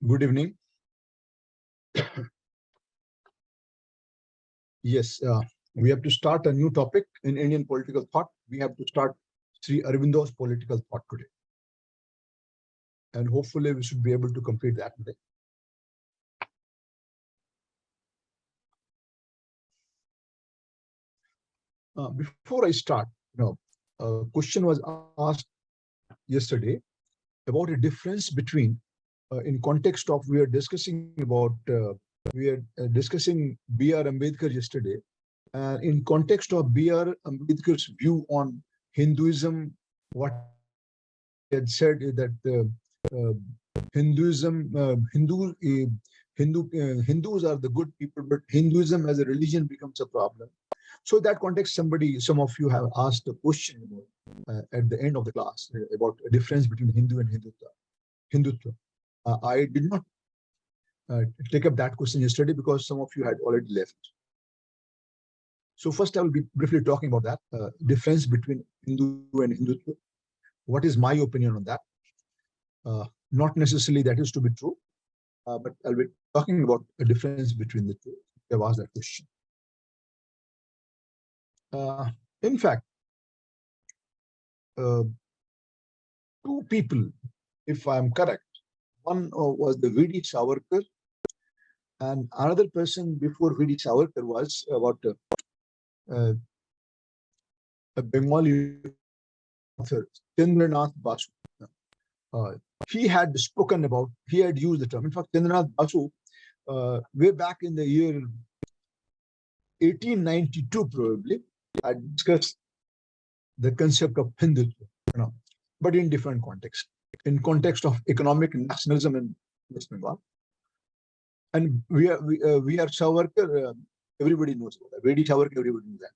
Good evening. Yes, we have to start a new topic in Indian political thought. We have to start Sri Aurobindo's political thought today. And hopefully we should be able to complete that today. Before I start, a question was asked yesterday about a difference between, in context of we are discussing about, B.R. Ambedkar yesterday, in context of B.R. Ambedkar's view on Hinduism, what he had said is that Hindus are the good people, but Hinduism as a religion becomes a problem. So in that context, some of you have asked a question at the end of the class about a difference between Hindu and Hindutva. I did not take up that question yesterday because some of you had already left. So first, I will be briefly talking about that difference between Hindu and Hindutva. What is my opinion on that? Not necessarily that is to be true, but I'll be talking about a difference between the two. I've asked that question. In fact, two people, if I'm correct, one was the V.D. Savarkar, and another person before V.D. Savarkar was about a Bengali author, Chandranath Basu. He had spoken about, he had used the term. In fact, Chandranath Basu, way back in the year 1892, probably, had discussed the concept of Hindutva, but in different context. In context of economic nationalism in West Bengal. And we are Savarkar, everybody knows about that. V.D. Savarkar, everybody knows that.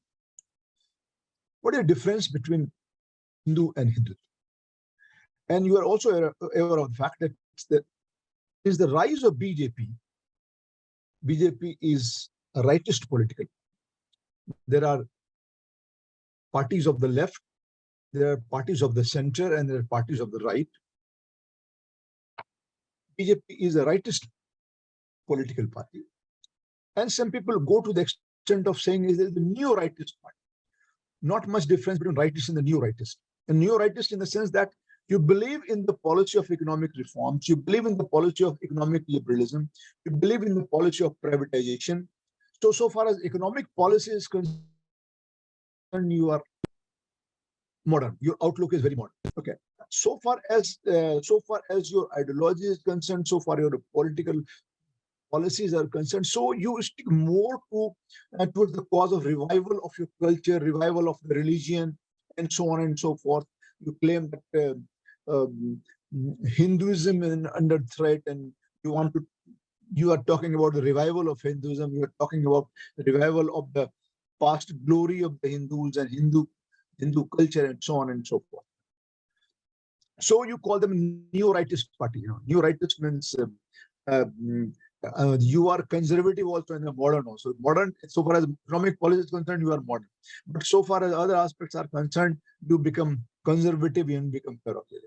What is the difference between Hindu and Hindutva? And you are also aware of the fact that is the rise of BJP. BJP is a rightist political. There are parties of the left, there are parties of the center, and there are parties of the right. BJP is a rightist political party. And some people go to the extent of saying is the neo-rightist party. Not much difference between rightist and the neo-rightist. And neo-rightist in the sense that you believe in the policy of economic reforms, you believe in the policy of economic liberalism, you believe in the policy of privatization. So far as economic policy is concerned, you are modern. Your outlook is very modern. Okay. So far as your ideology is concerned, so far your political policies are concerned, so you stick more towards the cause of revival of your culture, revival of the religion, and so on and so forth. You claim that Hinduism is under threat, and you are talking about the revival of Hinduism. You are talking about the revival of the past glory of the Hindus and Hindu culture, and so on and so forth. So you call them neo-rightist party. Neo-rightist means you are conservative also in the modern also. Modern, so far as economic policy is concerned, you are modern. But so far as other aspects are concerned, you become conservative and become parochial.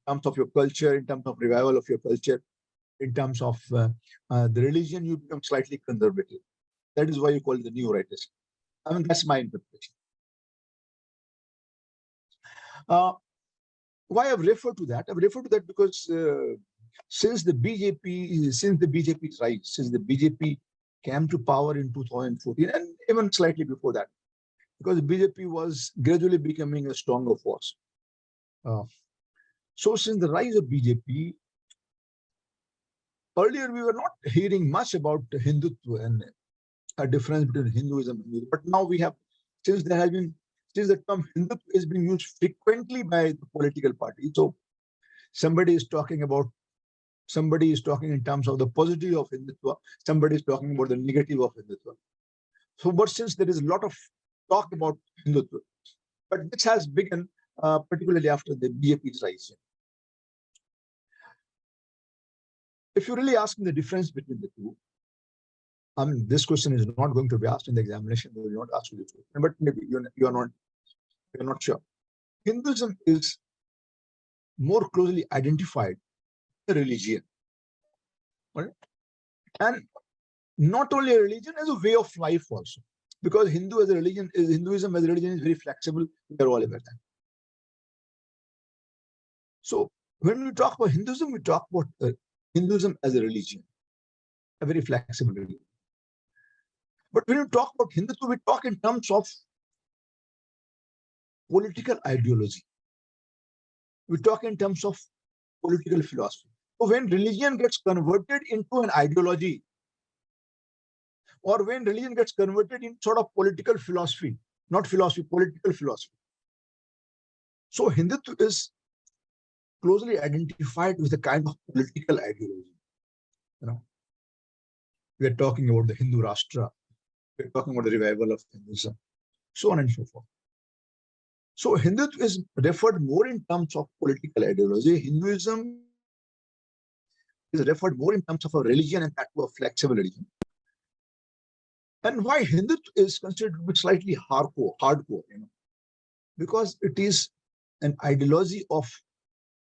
In terms of your culture, in terms of revival of your culture, in terms of the religion, you become slightly conservative. That is why you call it the neo-rightist. I mean, that's my interpretation. Why I've referred to that? I've referred to that because since the BJP's rise, since the BJP came to power in 2014, and even slightly before that, because the BJP was gradually becoming a stronger force. So since the rise of BJP, earlier we were not hearing much about Hindutva and a difference between Hinduism and Hinduism. But now we have, since the term Hindutva is being used frequently by the political party. So somebody is talking in terms of the positive of Hindutva, somebody is talking about the negative of Hindutva. So, but since there is a lot of talk about Hindutva, but this has begun particularly after the BJP's rise. If you really ask me the difference between the two, I mean, this question is not going to be asked in the examination. They will not ask you this question, but maybe you're not sure. Hinduism is more closely identified with the religion. Right? And not only a religion, as a way of life also. Because Hinduism as a religion is very flexible. We are all aware of that. So when we talk about Hinduism, we talk about Hinduism as a religion, a very flexible religion. But when we talk about Hindutva, we talk in terms of political ideology. We talk in terms of political philosophy. So when religion gets converted into an ideology, or when religion gets converted in sort of political philosophy, not philosophy, political philosophy. So Hindutva is closely identified with a kind of political ideology. We are talking about the Hindu Rashtra. We're talking about the revival of Hinduism, so on and so forth. So Hindutva is referred more in terms of political ideology. Hinduism is referred more in terms of a religion, and that was a flexible religion. And why Hindutva is considered to be slightly hardcore, because it is an ideology of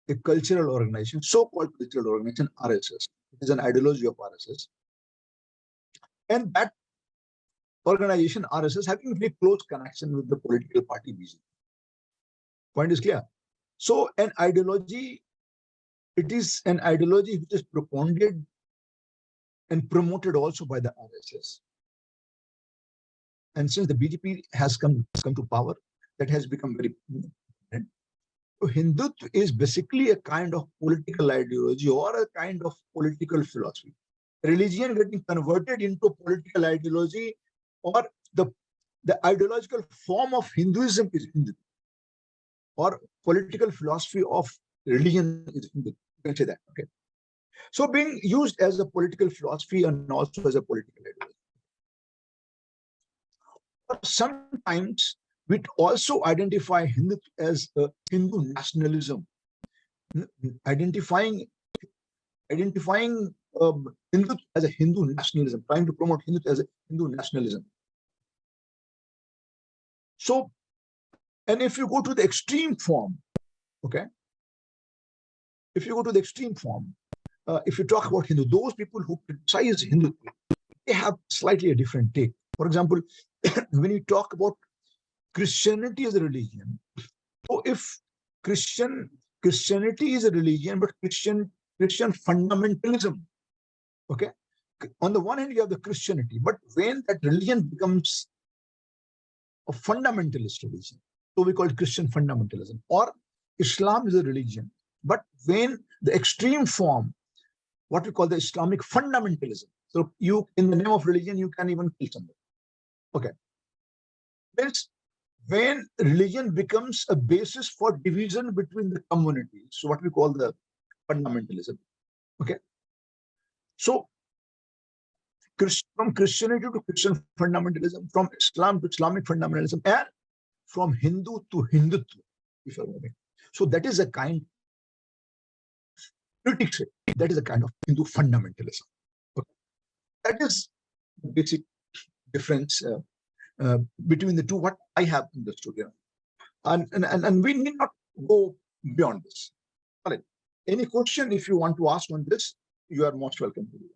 a cultural organization, so-called cultural organization, RSS. It is an ideology of RSS. And that organization, RSS, having a very close connection with the political party BJP. Point is clear. So an ideology, it is an ideology which is propounded and promoted also by the RSS. And since the BJP has come to power, that has become very important. So Hindutva is basically a kind of political ideology or a kind of political philosophy. Religion getting converted into political ideology, or the ideological form of Hinduism is Hindutva, or political philosophy of religion is Hindutva. You can say that. Okay. So being used as a political philosophy and also as a political ideology. But sometimes we also identify Hindutva as a Hindu nationalism, identifying Hindutva as a Hindu nationalism, trying to promote Hindutva as a Hindu nationalism. So, and if you go to the extreme form, okay, if you go to the extreme form, if you talk about Hindu, those people who criticize Hindutva, they have slightly a different take. For example, when you talk about Christianity as a religion, so if Christianity is a religion, but Christian fundamentalism, okay, on the one hand you have the Christianity, but when that religion becomes a fundamentalist religion, so we call it Christian fundamentalism, or Islam is a religion, but when the extreme form, what we call the Islamic fundamentalism, so you, in the name of religion, you can even kill somebody. Okay. That's when religion becomes a basis for division between the communities, so what we call the fundamentalism. Okay. So from Christianity to Christian fundamentalism, from Islam to Islamic fundamentalism, and from Hindu to Hindutva, if you're moving. So that is a kind, critics say, that is a kind of Hindu fundamentalism. Okay. That is the basic difference between the two, what I have understood. And we need not go beyond this. All right. Any question, if you want to ask on this, you are most welcome to do that.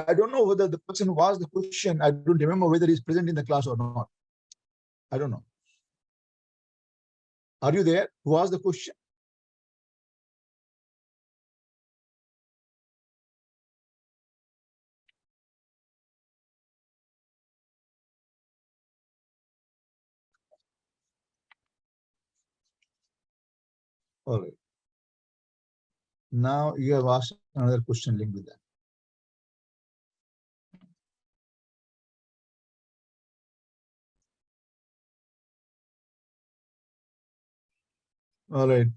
I don't know whether the person who asked the question, I don't remember whether he's present in the class or not. I don't know. Are you there? Who asked the question? All right. Now you have asked another question linked with that. All right.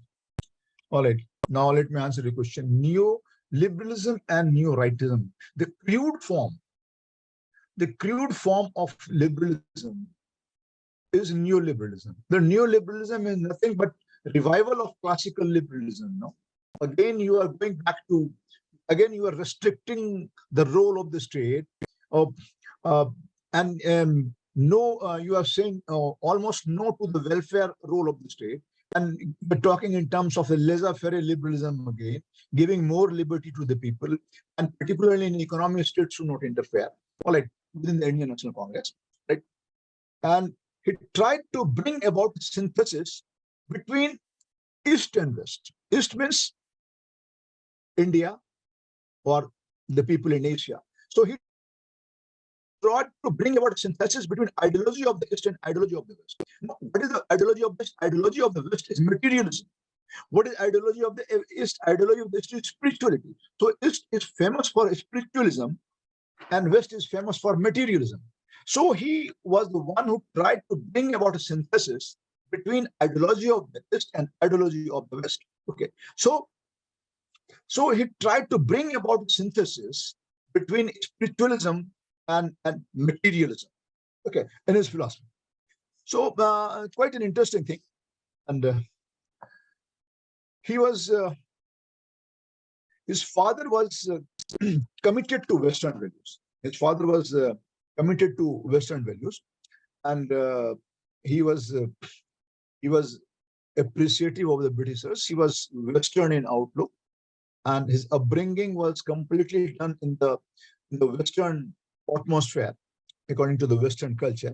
All right. Now let me answer the question. Neoliberalism and neo-rightism. The crude form of liberalism is neoliberalism. The neoliberalism is nothing but revival of classical liberalism. No, again you are going back to again, you are restricting the role of the state, and no, you are saying almost no to the welfare role of the state. And we're talking in terms of the laissez-faire liberalism again, giving more liberty to the people, and particularly in economic, states should not interfere. All right, within the Indian National Congress, right? And he tried to bring about synthesis between East and West. East means India or the people in Asia. So he tried to bring about synthesis between ideology of the East and ideology of the West. Now, what is the ideology of the West? Ideology of the West is materialism. What is ideology of the East? Ideology of the East is spirituality. So East is famous for spiritualism, and West is famous for materialism. So he was the one who tried to bring about a synthesis between ideology of the East and ideology of the West. Okay, so he tried to bring about synthesis between spiritualism and materialism. Okay, in his philosophy. So quite an interesting thing, and he was his father was committed to Western values. His father was committed to Western values, and he was appreciative of the Britishers. He was Western in outlook, and his upbringing was completely done in the Western atmosphere, according to the Western culture.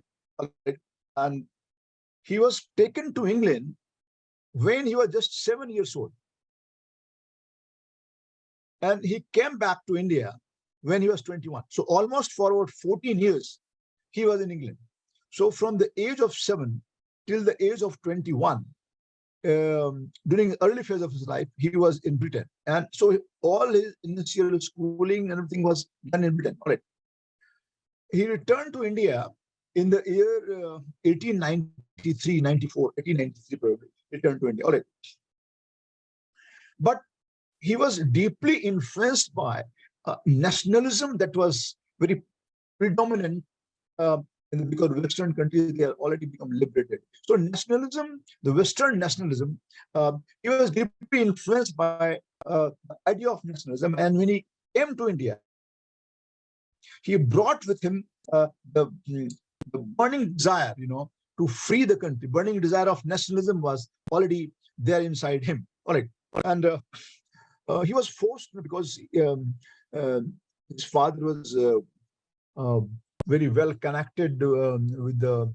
And he was taken to England when he was just 7 years old. And he came back to India when he was 21. So almost for about 14 years, he was in England. So from the age of 7 till the age of 21, during the early phase of his life, he was in Britain. And so all his initial schooling and everything was done in Britain. All right. He returned to India in the year 1893, 94, 1893 probably, returned to India. All right. But he was deeply influenced by nationalism that was very predominant because Western countries, they are already become liberated. So nationalism, the Western nationalism, he was deeply influenced by the idea of nationalism. And when he came to India, he brought with him the burning desire, to free the country. Burning desire of nationalism was already there inside him. All right. And he was forced because his father was very well connected with the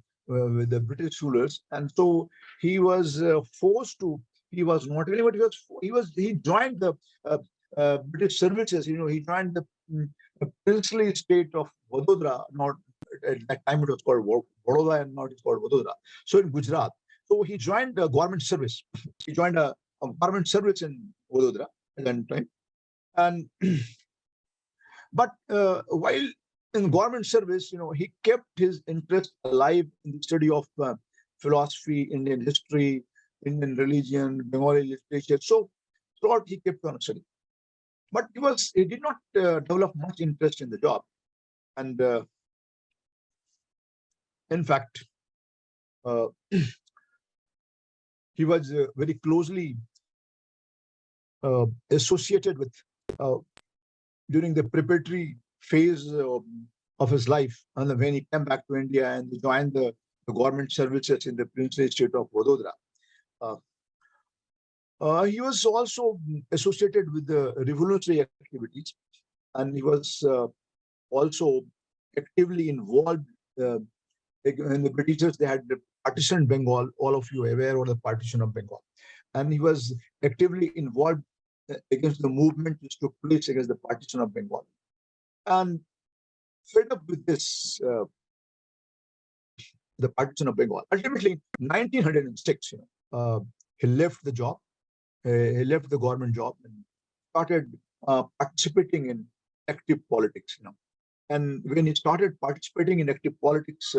British rulers, and so he was forced to. He was not really, but he joined the British services. He joined the princely state of Vadodara. Not at that time it was called Vadodara, and now it's called Vadodara. So in Gujarat. So he joined the government service. He joined a government service in Vadodara at that time, and but while in government service, he kept his interest alive in the study of philosophy, Indian history, Indian religion, Bengali literature. So throughout he kept on studying, but he did not develop much interest in the job, and in fact, he was very closely associated with during the preparatory phase of his life, and when he came back to India and he joined the government services in the princely state of Vadodara. He was also associated with the revolutionary activities, and he was also actively involved in the Britishers. They had partitioned Bengal. All of you are aware of the partition of Bengal, and he was actively involved against the movement which took place against the partition of Bengal. And fed up with this, the partition of Bengal, ultimately 1906, he left the job. He left the government job and started participating in active politics. And when he started participating in active politics,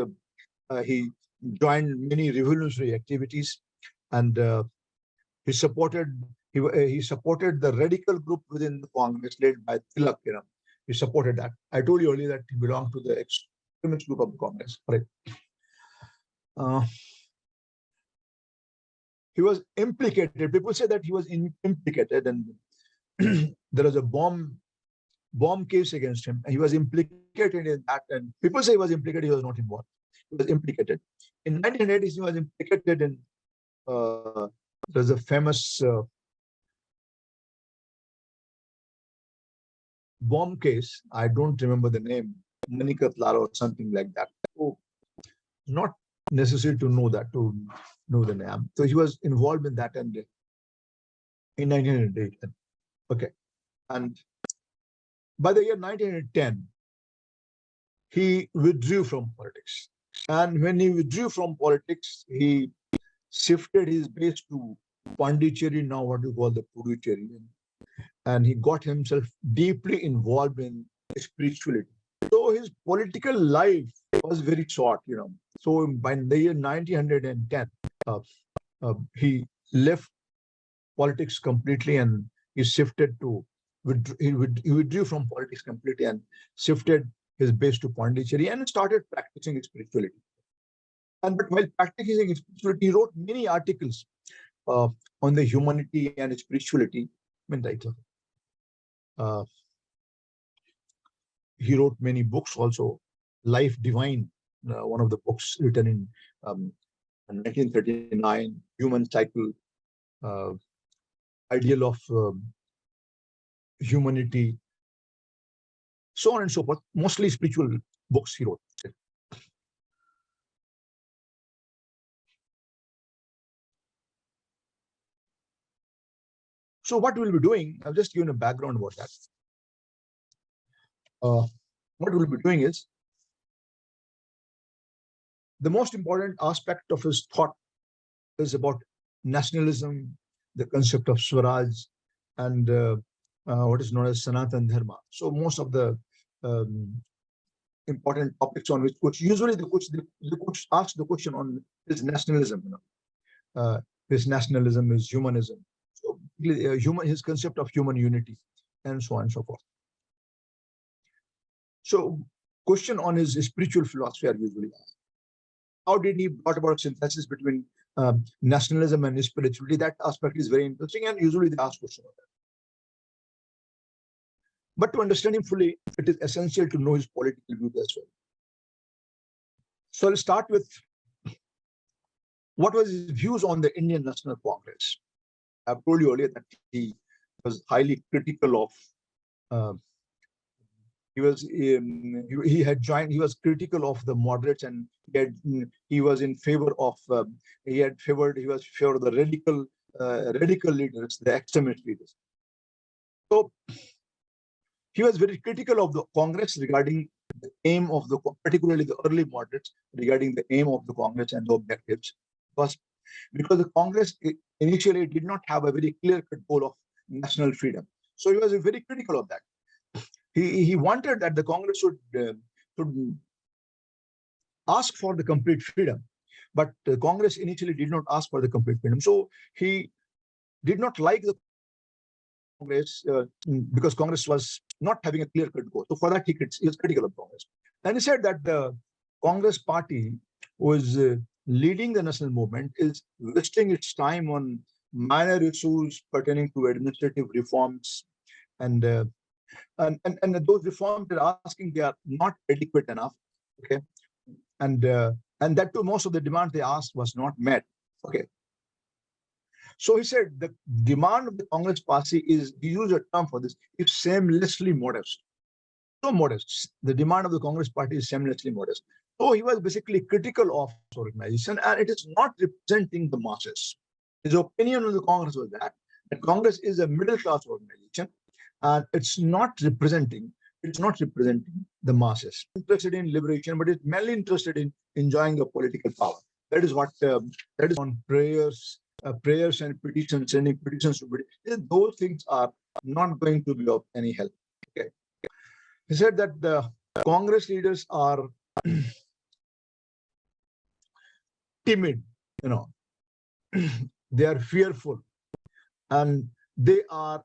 he joined many revolutionary activities, and he supported the radical group within the Congress led by Tilak. He supported that. I told you earlier that he belonged to the extremist group of the Congress. Right. He was implicated. People say that he was implicated, and there was a bomb bomb case against him. He was implicated in that, and people say he was implicated. He was not involved. He was implicated. In 1980s, he was implicated in there's a famous bomb case. I don't remember the name, Manikatlar or something like that. So not necessary to know that, to know the name. So he was involved in that, and in 1908. Okay. And by the year 1910, he withdrew from politics. And when he withdrew from politics, he shifted his base to Pondicherry, now what you call the Puducherry. And he got himself deeply involved in spirituality. So his political life was very short, So by the year 1910, he left politics completely, and he shifted to, he withdrew from politics completely and shifted his base to Pondicherry and started practicing spirituality. But while practicing spirituality, he wrote many articles on the humanity and spirituality. He wrote many books also. Life Divine, one of the books written in 1939, Human Cycle, Ideal of Humanity, so on and so forth. Mostly spiritual books he wrote. So what we'll be doing, I've just given a background about that. What we'll be doing is, the most important aspect of his thought is about nationalism, the concept of Swaraj, and what is known as Sanatan Dharma. So most of the important topics on which usually the coach asks the question on is nationalism. His nationalism is humanism. So his concept of human unity, and so on and so forth. So question on his spiritual philosophy are usually asked. How did he brought about synthesis between nationalism and spirituality? That aspect is very interesting, and usually they ask questions on that. But to understand him fully, it is essential to know his political views as well. So I'll start with what was his views on the Indian National Congress. I've told you earlier that he was highly critical of he was critical of the moderates, and he was in favor of he was favored of the radical leaders, the extremist leaders. So he was very critical of the Congress regarding the aim of particularly the early moderates, regarding the aim of the Congress and the objectives, because the Congress initially did not have a very clear-cut goal of national freedom. So he was very critical of that. He wanted that the Congress should ask for the complete freedom, but the Congress initially did not ask for the complete freedom. So he did not like the Congress because Congress was not having a clear-cut goal. So for that, he was critical of Congress. And he said that the Congress party was leading the national movement is wasting its time on minor issues pertaining to administrative reforms, and those reforms they're asking, they are not adequate enough. Okay, and that too, most of the demand they asked was not met. Okay, so he said the demand of the Congress party is, he used a term for this, it's shamelessly modest. So modest. The demand of the Congress party is shamelessly modest. So he was basically critical of this organization, and it is not representing the masses. His opinion on the Congress was that Congress is a middle-class organization, and it's not representing the masses. Interested in liberation, but it's mainly interested in enjoying the political power. That is what that is on prayers and petitions, sending petitions to petitions. Those things are not going to be of any help. Okay. He said that the Congress leaders are timid, they are fearful, and they are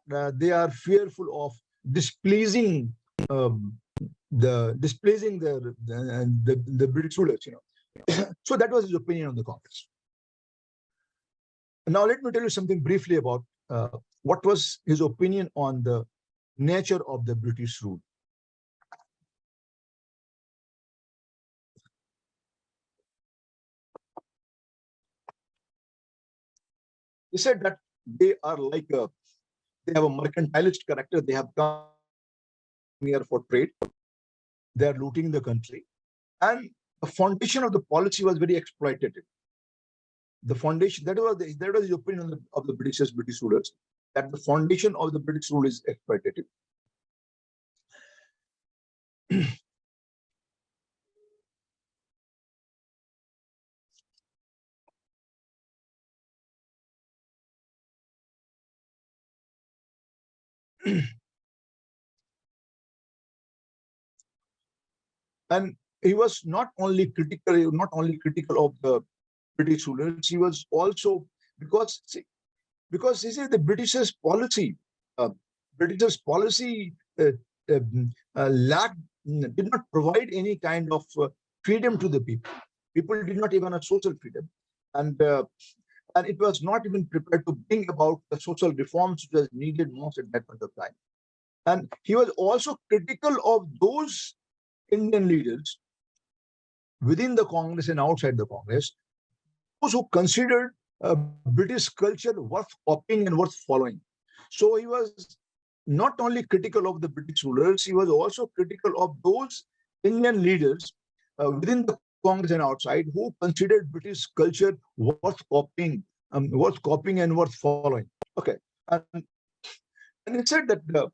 fearful of displeasing the British rulers. So that was his opinion on the Congress. Now let me tell you something briefly about what was his opinion on the nature of the British rule. He said that they are like they have a mercantilist character. They have come here for trade. They are looting the country, and the foundation of the policy was very exploitative. The foundation that was the opinion of the British rulers, that the foundation of the British rule is exploitative. And he was not only critical of the British rulers, he was also because this is the Britishers' policy. Uh, Britishers' policy lacked, did not provide any kind of freedom to the people. People did not even have social freedom, and it was not even prepared to bring about the social reforms which was needed most at that point of time. And he was also critical of those Indian leaders within the Congress and outside the Congress, those who considered British culture worth copying and worth following. So he was not only critical of the British rulers, he was also critical of those Indian leaders within the Congress and outside who considered British culture worth copying and worth following. Okay, and he said that the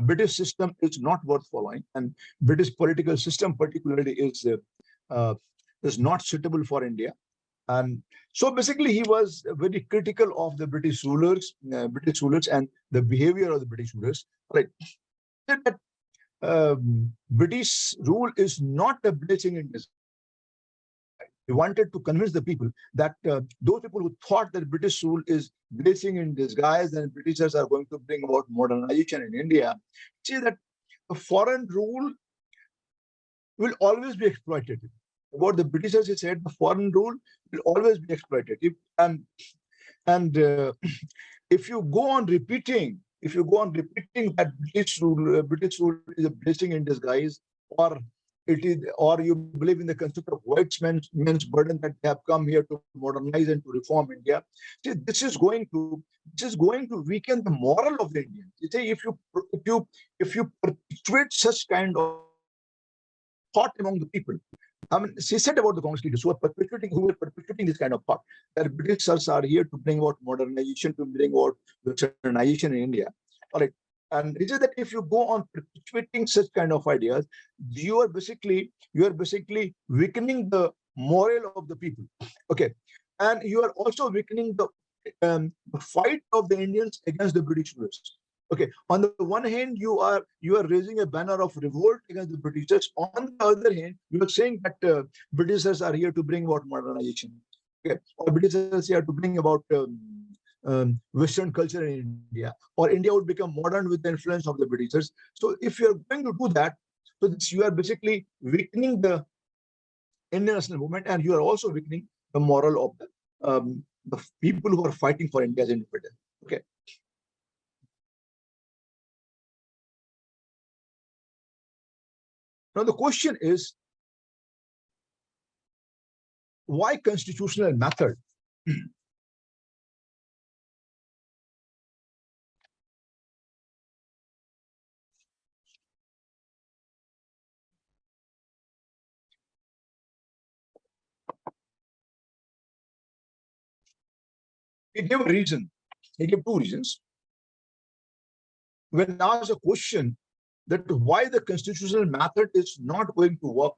British system is not worth following, and British political system particularly is not suitable for India. And so basically, he was very critical of the British rulers and the behavior of the British rulers. Right? That British rule is not a blessing in disguise. He wanted to convince the people that those people who thought that British rule is blessing in disguise and Britishers are going to bring about modernization in India, see that a foreign rule will always be exploitative. About the Britishers, he said the foreign rule will always be exploitative, and if you go on repeating that British rule is a blessing in disguise, or you believe in the concept of white men's burden, that they have come here to modernize and to reform India. See, this is going to weaken the moral of the Indians. You say if you perpetuate such kind of thought among the people. I mean, she said about the Congress leaders who were perpetuating this kind of thought, that Britishers are here to bring about modernization, to bring about westernization in India. All right. And it is that if you go on perpetuating such kind of ideas, you are basically weakening the moral of the people. Okay. And you are also weakening the fight of the Indians against the British rulers. Okay, on the one hand, you are raising a banner of revolt against the Britishers. On the other hand, you are saying that Britishers are here to bring about modernization. Okay, or Britishers are here to bring about Western culture in India, or India would become modern with the influence of the Britishers. So, if you are going to do that, so you are basically weakening the Indian national movement, and you are also weakening the moral of the people who are fighting for India's independence. Okay. Now, the question is, why constitutional method? He gave a reason. He gave two reasons. When asked a question that why the constitutional method is not going to work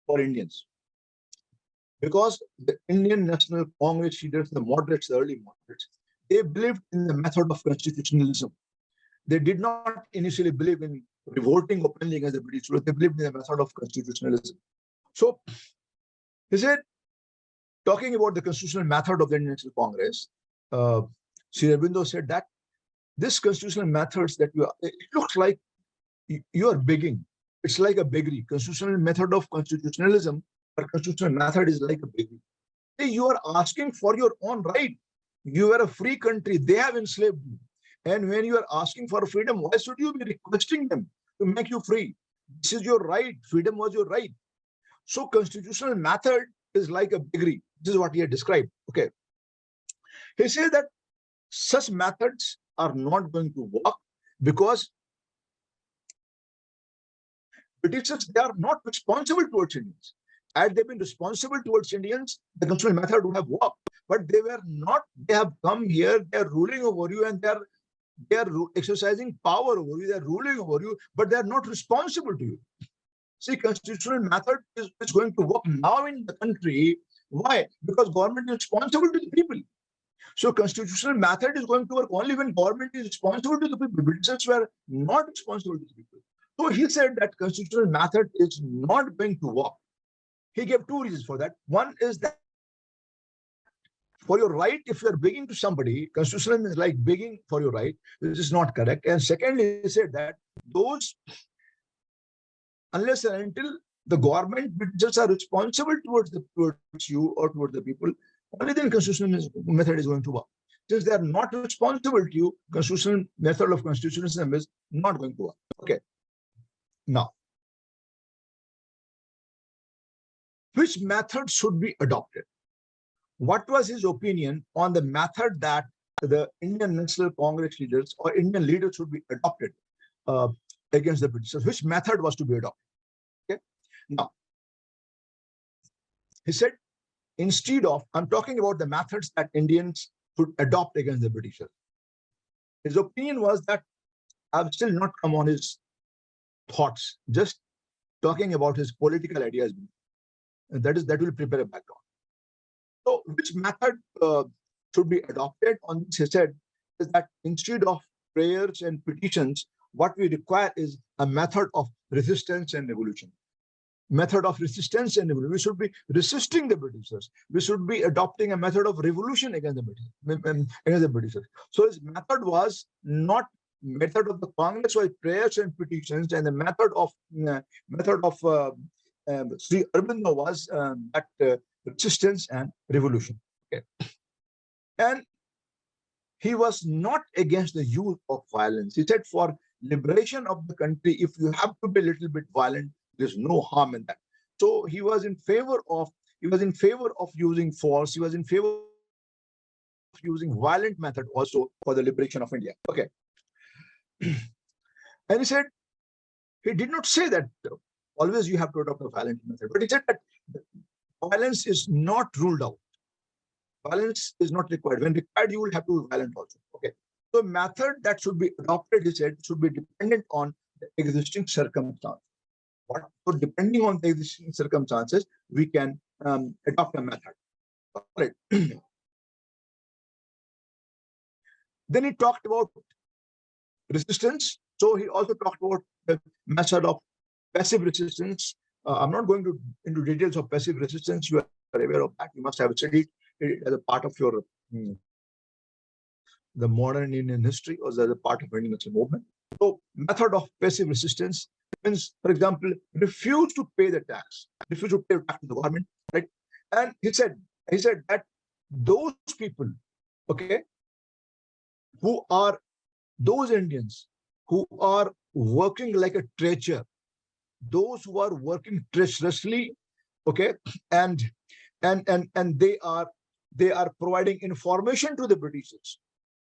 for Indians, because the Indian National Congress leaders, the moderates, the early moderates, they believed in the method of constitutionalism. They did not initially believe in revolting openly against the British rule. They believed in the method of constitutionalism. So, he said, talking about the constitutional method of the Indian National Congress, Sri Aurobindo said that this constitutional methods that it looks like you are begging. It's like a beggary. Constitutional method of constitutionalism, or constitutional method is like a beggary. You are asking for your own right. You are a free country. They have enslaved you. And when you are asking for freedom, why should you be requesting them to make you free? This is your right. Freedom was your right. So constitutional method is like a degree. This is what he had described. Okay. He says that such methods are not going to work because Britishers, they are not responsible towards Indians. Had they been responsible towards Indians, the constitutional method would have worked. But they were not. They have come here, they are ruling over you, and they are exercising power over you, they are ruling over you, but they are not responsible to you. See, constitutional method is going to work now in the country. Why? Because government is responsible to the people. So constitutional method is going to work only when government is responsible to the people. Britishers were not responsible to the people. So he said that constitutional method is not going to work. He gave two reasons for that. One is that for your right, if you are begging to somebody, constitutional is like begging for your right, which is not correct. And secondly, he said that those, unless and until the government just are responsible towards you or towards the people, only then constitutional method is going to work. Since they are not responsible to you, constitutional method of constitutionalism is not going to work. Okay. Now, which method should be adopted? What was his opinion on the method that the Indian National Congress leaders or Indian leaders should be adopted against the Britishers? Which method was to be adopted? Okay. Now, he said, instead of, I'm talking about the methods that Indians should adopt against the Britishers. His opinion was that I've still not come on his thoughts, just talking about his political ideas. That will prepare a background. So which method should be adopted on this? He said is that instead of prayers and petitions, what we require is a method of resistance and revolution. Method of resistance and revolution. We should be resisting the Britishers. We should be adopting a method of revolution against the Britishers. So his method was not method of the Congress was prayers and petitions, and the method of Sri Aurobindo was resistance and revolution. Okay. And he was not against the use of violence. He said for liberation of the country, if you have to be a little bit violent, there's no harm in that. So he was in favor of using force. He was in favor of using violent method also for the liberation of India. Okay. And he said, he did not say that always you have to adopt a violent method, but he said that violence is not ruled out. Violence is not required. When required, you will have to be violent also. Okay. So method that should be adopted, he said, should be dependent on the existing circumstance. So depending on the existing circumstances, we can adopt a method. All right. Then he talked about resistance. So he also talked about the method of passive resistance. I'm not going into details of passive resistance. You are aware of that. You must have studied it as a part of your the modern Indian history or as a part of Indian national movement. So method of passive resistance means, for example, refuse to pay the tax, refuse to pay tax to the government, right? And he said that those people, okay, who are those Indians who are working like a treacher, those who are working treacherously, okay, and they are providing information to the Britishers.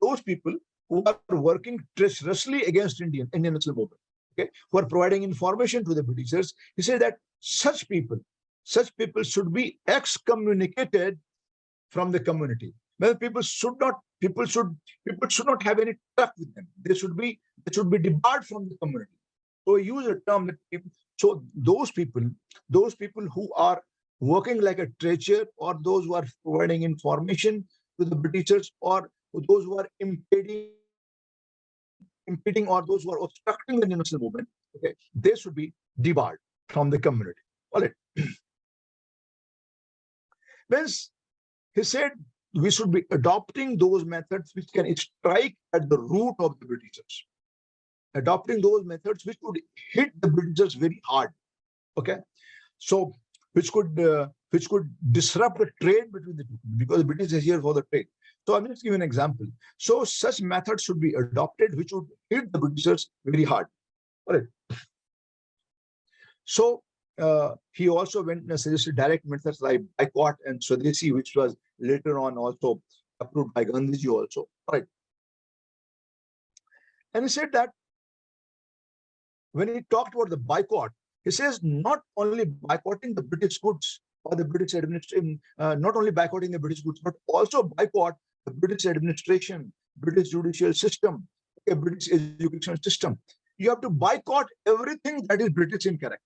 Those people who are working treacherously against Indian national movement, okay, who are providing information to the Britishers, he said that such people should be excommunicated from the community. Well, people should not have any trust with them. They should be debarred from the community. So we use a term that so those people who are working like a treacher, or those who are providing information to the Britishers, or those who are impeding or those who are obstructing the national movement, okay, they should be debarred from the community. All right. Means he said we should be adopting those methods which can strike at the root of the Britishers. Adopting those methods which would hit the Britishers very hard. Okay. So which could disrupt the trade between the two, because the British is here for the trade. So I'm just giving an example. So such methods should be adopted, which would hit the Britishers very hard. All right. So he also went and suggested direct methods like boycott and Swadeshi, which was later on also approved by Gandhiji also. All right. And he said that when he talked about the boycott, he says not only boycotting the British goods or the British administration, not only boycotting the British goods, but also boycott the British administration, British judicial system, British education system. You have to boycott everything that is British in character,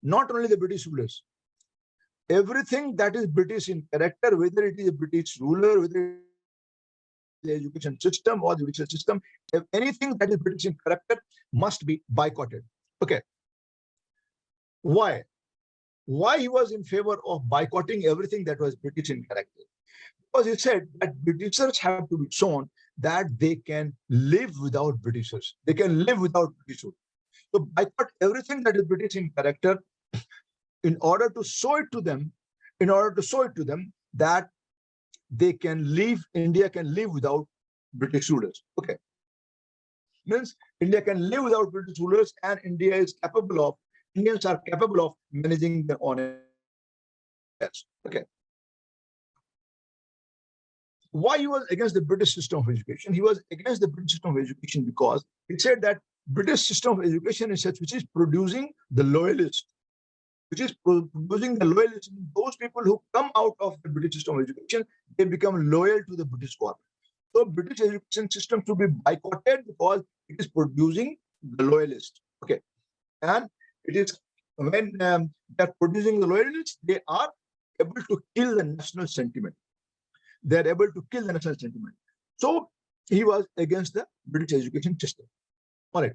not only the British rulers. Everything that is British in character, whether it is a British ruler, whether it is the education system or the judicial system, if anything that is British in character must be boycotted. Okay. Why? Why he was in favor of boycotting everything that was British in character? Because he said that Britishers have to be shown that they can live without Britishers. They can live without Britishers. So boycott everything that is British in character in order to show it to them, that they can live, India can live without British rulers. Okay. Means India can live without British rulers, and Indians are capable of managing their own affairs. Okay. Why he was against the British system of education? He was against the British system of education because he said that British system of education is such which is producing the loyalists, those people who come out of the British system of education, they become loyal to the British government. So British education system should be boycotted because it is producing the loyalists. Okay. And it is when they're producing the loyalists, they are able to kill the national sentiment. They're able to kill the national sentiment. So he was against the British education system. All right.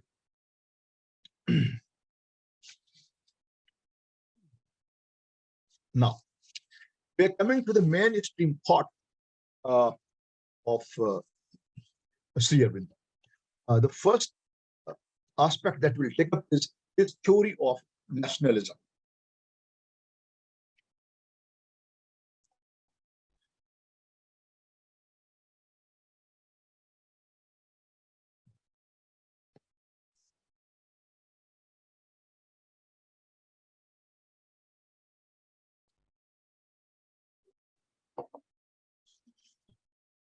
Now, we are coming to the mainstream thought of Sri Aurobindo. The first aspect that we'll take up is his theory of nationalism.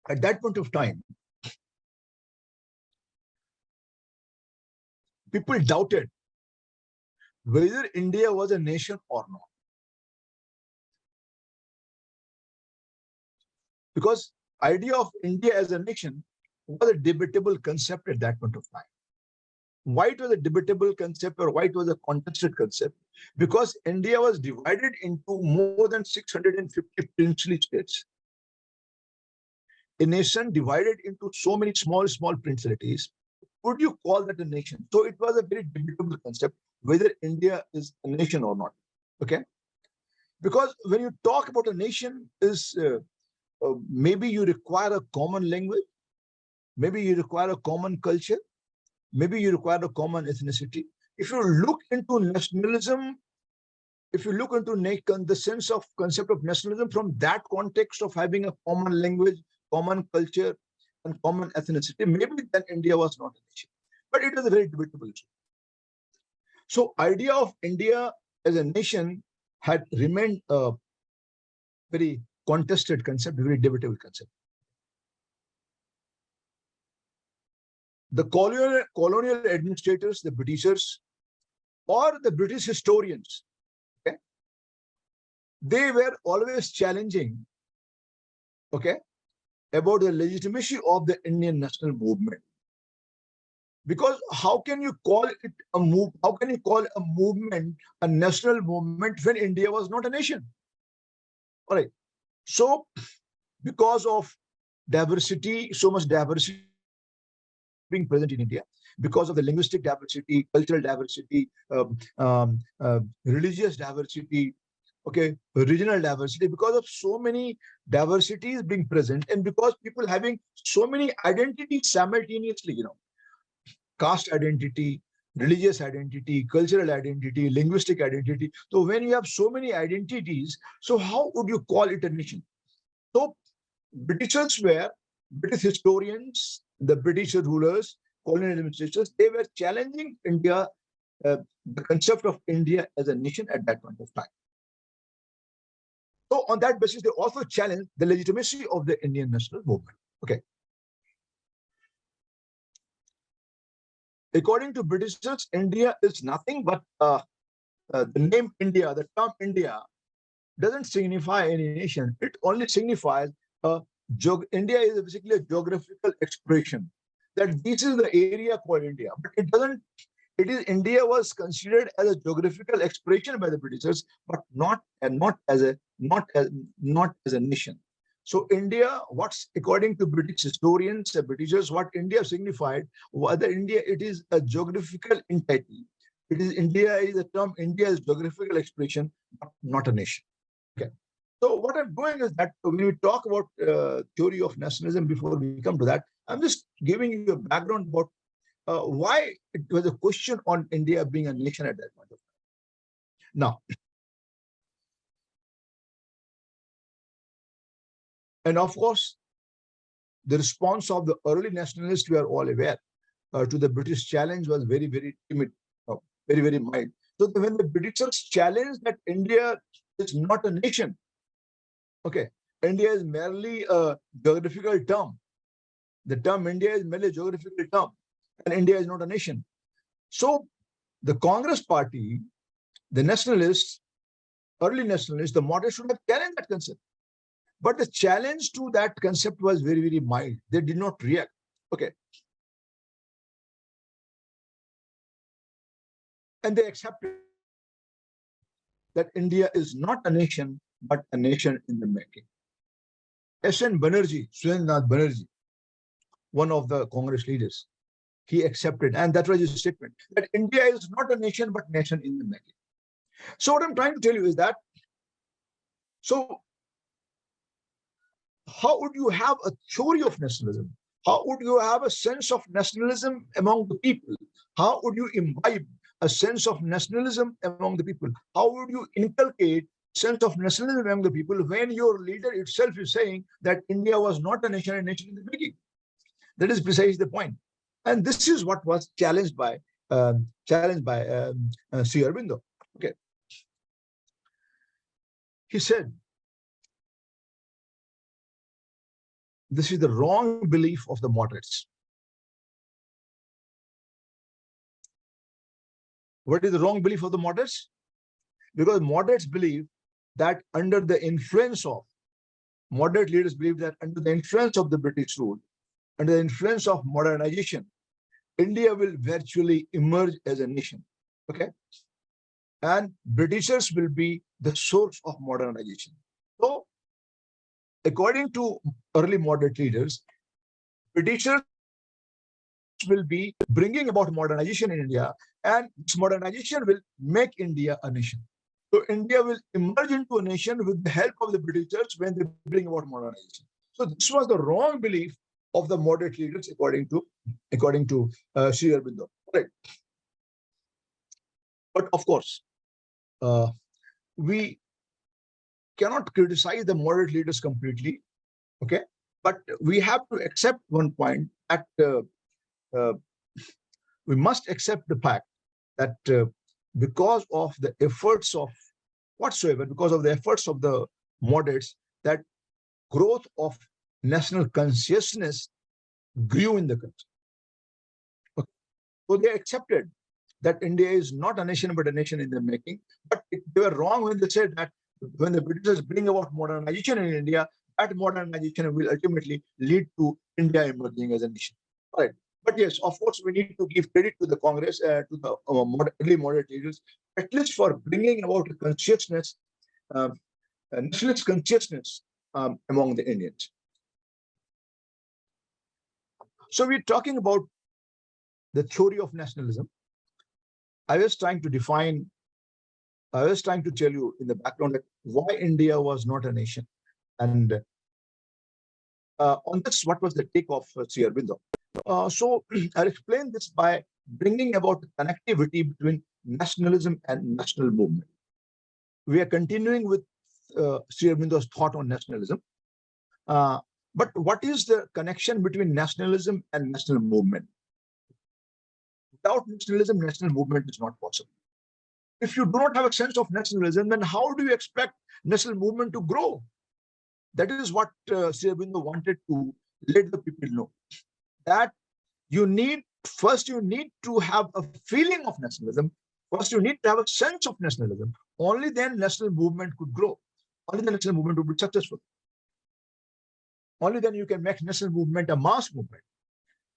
At that point of time, people doubted whether India was a nation or not. Because idea of India as a nation was a debatable concept at that point of time. Why it was a debatable concept or why it was a contested concept? Because India was divided into more than 650 princely states. A nation divided into so many small principalities, would you call that a nation? So it was a very debatable concept whether India is a nation or not. Okay. Because when you talk about a nation, maybe you require a common language, maybe you require a common culture, maybe you require a common ethnicity. If you look into nationalism, if you look into the sense of concept of nationalism from that context of having a common language, common culture, and common ethnicity, maybe then India was not a nation. But it is a very debatable issue. So idea of India as a nation had remained a very contested concept, very debatable concept. The colonial administrators, the Britishers, or the British historians, okay, they were always challenging, okay, about the legitimacy of the Indian national movement. Because how can you call it a move? How can you call a movement a national movement when India was not a nation? All right. So, because of diversity, so much diversity being present in India, because of the linguistic diversity, cultural diversity, religious diversity, okay, regional diversity, because of so many diversities being present, and because people having so many identities simultaneously, caste identity, religious identity, cultural identity, linguistic identity. So when you have so many identities, so how would you call it a nation? So Britishers were British historians, the British rulers, colonial administrators, they were challenging India, the concept of India as a nation at that point of time. So on that basis, they also challenged the legitimacy of the Indian national movement. Okay. According to Britishers, India is nothing but the name India, the term India, doesn't signify any nation. It only signifies India is basically a geographical expression, that this is the area called India, but it doesn't. It is India was considered as a geographical expression by the Britishers, but not as a nation. So India, what's according to British historians and Britishers, what India signified, whether India it is a geographical entity. It is India is a term. India is geographical expression, but not a nation. Okay. So what I'm doing is that when we talk about theory of nationalism, before we come to that, I'm just giving you a background about why it was a question on India being a nation at that point of time. Now, and of course, the response of the early nationalists, we are all aware, to the British challenge was very, very timid, very, very mild. So when the Britishers challenged that India is not a nation, okay, India is merely a geographical term. The term India is merely a geographical term, and India is not a nation. So the Congress party, the nationalists, early nationalists, the moderates should have challenged that concept. But the challenge to that concept was very, very mild. They did not react. Okay. And they accepted that India is not a nation, but a nation in the making. S.N. Banerjee, Surendranath Banerjee, one of the Congress leaders, he accepted, and that was his statement, that India is not a nation, but nation in the making. So what I'm trying to tell you is that, so how would you have a theory of nationalism? How would you have a sense of nationalism among the people? How would you imbibe a sense of nationalism among the people? How would you inculcate sense of nationalism among the people when your leader itself is saying that India was not a nation, a nation in the making? That is precisely the point. And this is what was challenged by Sri Aurobindo. Okay. He said, this is the wrong belief of the moderates. What is the wrong belief of the moderates? Because moderates believe that under the influence of, moderate leaders believe that under the influence of the British rule, under the influence of modernization, India will virtually emerge as a nation. Okay. And Britishers will be the source of modernization. So, according to early moderate leaders, Britishers will be bringing about modernization in India, and this modernization will make India a nation. So India will emerge into a nation with the help of the Britishers when they bring about modernization. So this was the wrong belief of the moderate leaders, according to Sri Aurobindo. Right. But of course, we cannot criticize the moderate leaders completely. Okay, but we have to accept one point that we must accept the fact that because of the efforts of whatsoever, because of the efforts of the moderates, that growth of national consciousness grew in the country. Okay. So they accepted that India is not a nation, but a nation in the making. But they were wrong when they said that when the Britishers bring about modernization in India, that modernization will ultimately lead to India emerging as a nation. All right. But yes, of course, we need to give credit to the Congress, to the early moderate leaders, at least for bringing about consciousness, nationalist consciousness among the Indians. So we're talking about the theory of nationalism. I was trying to tell you in the background that why India was not a nation. And on this, what was the take of Sri Aurobindo? So I'll explain this by bringing about the connectivity between nationalism and national movement. We are continuing with Sri Aurobindo's thought on nationalism. But what is the connection between nationalism and national movement? Without nationalism, national movement is not possible. If you do not have a sense of nationalism, then how do you expect national movement to grow? That is what Sri Aurobindo wanted to let the people know. That you need to have a feeling of nationalism. First, you need to have a sense of nationalism. Only then national movement could grow. Only then national movement would be successful. Only then you can make national movement a mass movement.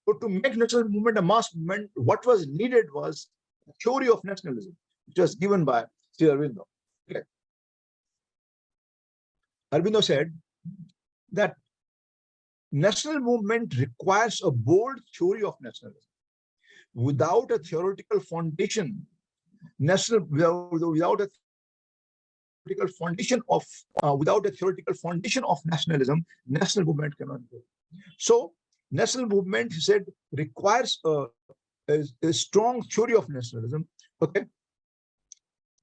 So to make national movement a mass movement, what was needed was a theory of nationalism, which was given by Sri Aurobindo. Okay. Aurobindo said that national movement requires a bold theory of nationalism. Without a theoretical foundation, without a theoretical foundation of nationalism, national movement cannot grow. So, national movement, he said, requires a strong theory of nationalism. Okay,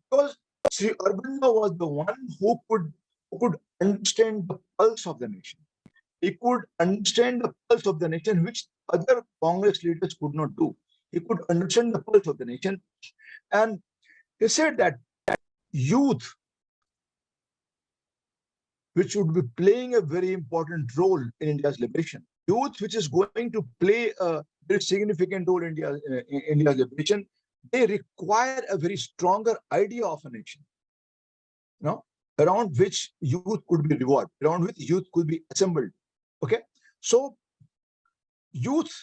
because Sri Aurobindo was the one who could understand the pulse of the nation. He could understand the pulse of the nation, which other Congress leaders could not do. He could understand the pulse of the nation. And he said that youth, which would be playing a very important role in India's liberation, youth which is going to play a very significant role in India's liberation, they require a very stronger idea of a nation, around which youth could be revolved, around which youth could be assembled. Okay, so youth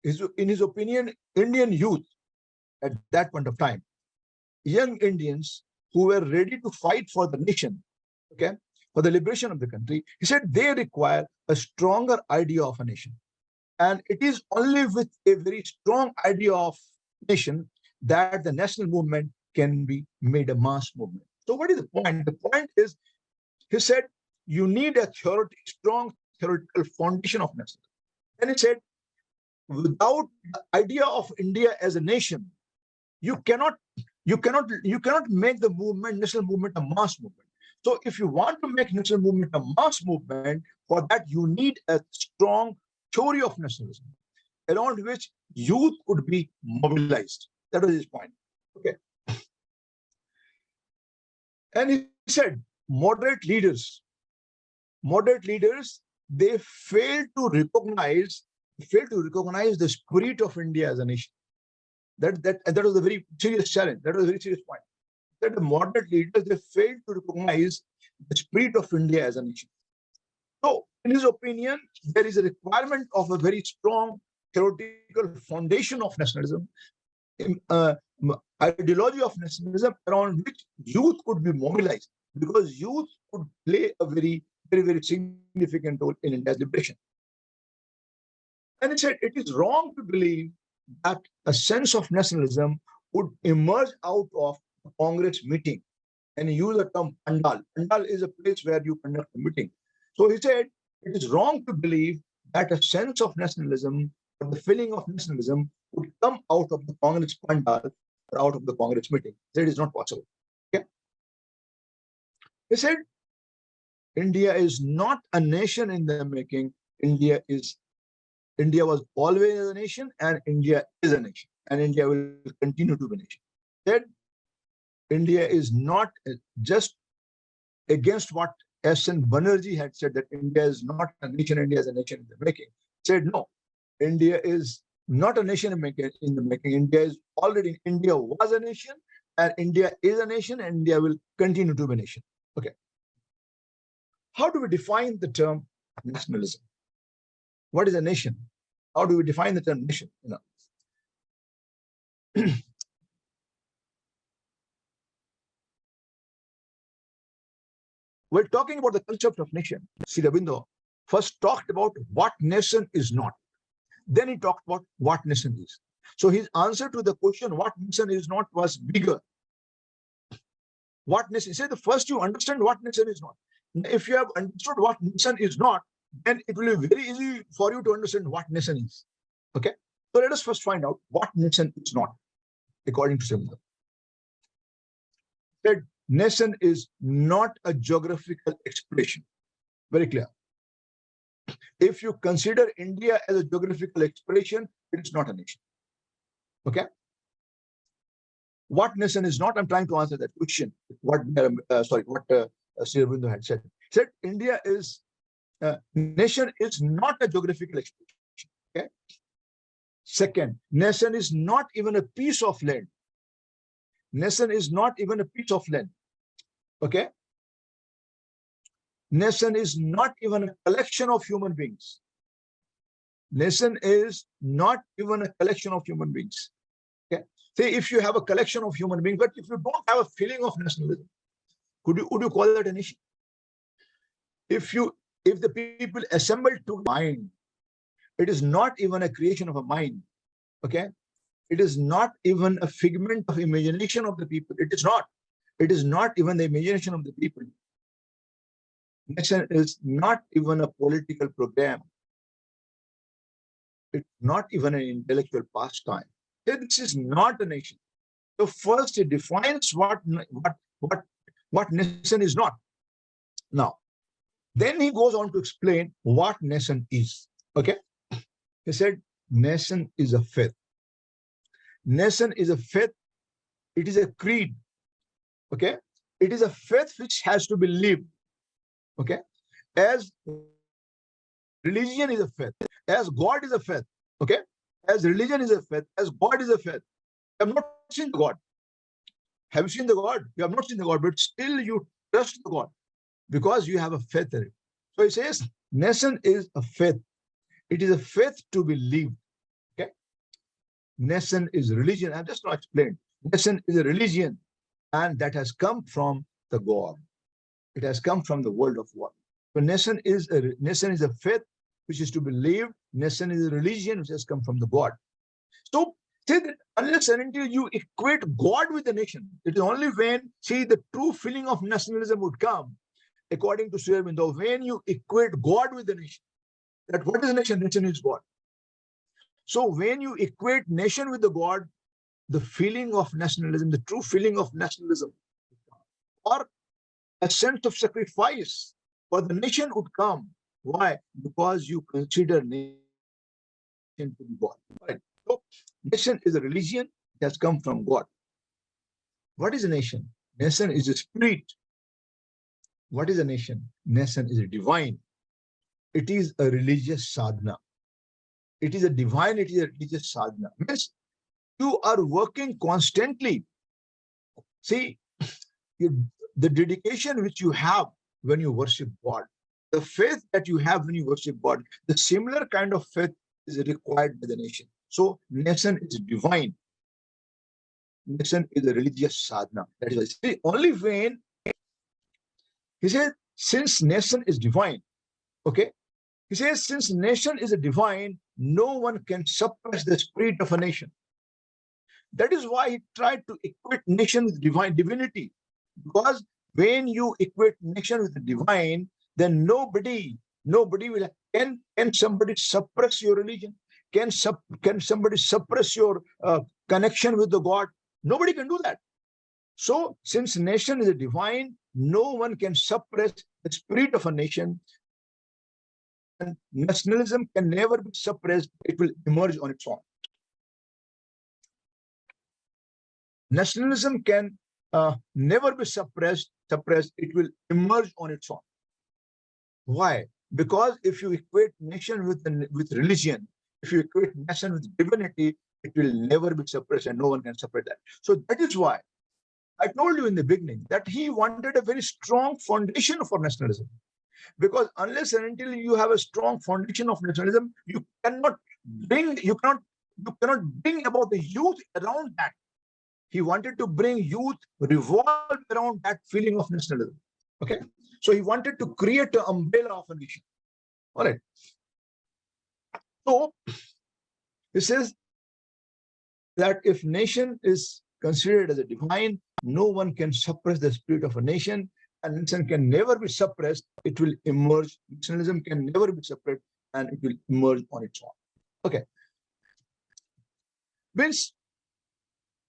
is, in his opinion, Indian youth at that point of time, young Indians who were ready to fight for the nation, okay, for the liberation of the country, he said they require a stronger idea of a nation. And it is only with a very strong idea of nation that the national movement can be made a mass movement. So what is the point? The point is, he said, you need a strong theoretical foundation of nationalism. And he said, without the idea of India as a nation, you cannot make the movement, national movement, a mass movement. So if you want to make national movement a mass movement, for that you need a strong theory of nationalism, around which youth could be mobilized. That was his point. Okay. And he said, moderate leaders, they failed to recognize the spirit of India as a nation. That was a very serious challenge. That was a very serious point. That the moderate leaders, they failed to recognize the spirit of India as a nation. So, in his opinion, there is a requirement of a very strong theoretical foundation of nationalism, ideology of nationalism, around which youth could be mobilized, because youth could play a very, very, very significant role in India's liberation. And he said it is wrong to believe that a sense of nationalism would emerge out of a Congress meeting. And he used the term pandal. Pandal is a place where you conduct a meeting. So he said it is wrong to believe that a sense of nationalism or the feeling of nationalism would come out of the Congress pandal or out of the Congress meeting. That is not possible. Okay? He said India is not a nation in the making. India was always a nation, and India is a nation, and India will continue to be a nation. That India is not just against what S.N. Banerjee had said, that India is not a nation, India is a nation in the making. Said no, India is not a nation in the making. India was a nation, and India is a nation, and India will continue to be a nation. Okay. How do we define the term nationalism? What is a nation? How do we define the term nation? We're talking about the concept of nation. Sri Aurobindo first talked about what nation is not. Then he talked about what nation is. So his answer to the question, what nation is not, was bigger. What nation? He said, the first you understand what nation is not. If you have understood what nation is not, then it will be very easy for you to understand what nation is. Okay? So let us first find out what nation is not, according to Sri Aurobindo. That nation is not a geographical expression. Very clear. If you consider India as a geographical expression, it is not a nation. Okay. What nation is not? I'm trying to answer that question. What Sri Aurobindo had said. He said India is nation is not a geographical expression. Okay. Second, nation is not even a piece of land. Nation is not even a piece of land. Okay. Nation is not even a collection of human beings. Nation is not even a collection of human beings. Okay. Say if you have a collection of human beings, but if you don't have a feeling of nationalism, would you call that a nation? If the people assembled to mind, it is not even a creation of a mind. Okay. It is not even a figment of imagination of the people. It is not. It is not even the imagination of the people. Nation is not even a political program. It's not even an intellectual pastime. This is not a nation. So first it defines what nation is not. Now, then he goes on to explain what nation is. Okay. He said, nation is a faith. Nation is a faith. It is a creed. Okay. It is a faith which has to be lived. Okay. As religion is a faith, as God is a faith. Okay. As religion is a faith, as God is a faith. You have not seen the God. Have you seen the God? You have not seen the God, but still you trust the God because you have a faith in it. So he says, nation is a faith. It is a faith to be lived. Okay. Nation is religion. I've just not explained. Nation is a religion, and that has come from the God. It has come from the world of God. So nation is a faith which is to be lived. Nation is a religion which has come from the God. So say that unless and until you equate God with the nation, it is only when, see, the true feeling of nationalism would come, according to Sri Aurobindo, when you equate God with the nation. That what is nation? Nation is God. So when you equate nation with the God, the feeling of nationalism, the true feeling of nationalism, or a sense of sacrifice for the nation would come. Why? Because you consider nation to be God. Right? So nation is a religion that has come from God. What is a nation? Nation is a spirit. What is a nation? Nation is a divine. It is a religious sadhana. It is a divine, it is a religious sadhana. Means you are working constantly. See, the dedication which you have when you worship God, the faith that you have when you worship God, the similar kind of faith is required by the nation. So nation is divine. Nation is a religious sadhana. That is why, only when he says, since nation is divine, okay, he says, since nation is a divine, no one can suppress the spirit of a nation. That is why he tried to equate nation with divinity. Because when you equate nation with the divine, then nobody will. Can somebody suppress your religion? Can somebody suppress your connection with the God? Nobody can do that. So since nation is a divine, no one can suppress the spirit of a nation. And nationalism can never be suppressed. It will emerge on its own. Nationalism can never be suppressed. It will emerge on its own. Why? Because if you equate nation with religion, if you equate nation with divinity, it will never be suppressed, and no one can separate that. So that is why I told you in the beginning that he wanted a very strong foundation for nationalism. Because unless and until you have a strong foundation of nationalism, you cannot bring about the youth around that. He wanted to bring youth revolved around that feeling of nationalism. Okay. So he wanted to create an umbrella of a nation. All right. So he says that if nation is considered as a divine, no one can suppress the spirit of a nation, and nation can never be suppressed. It will emerge. Nationalism can never be separate, and it will emerge on its own. Okay. Means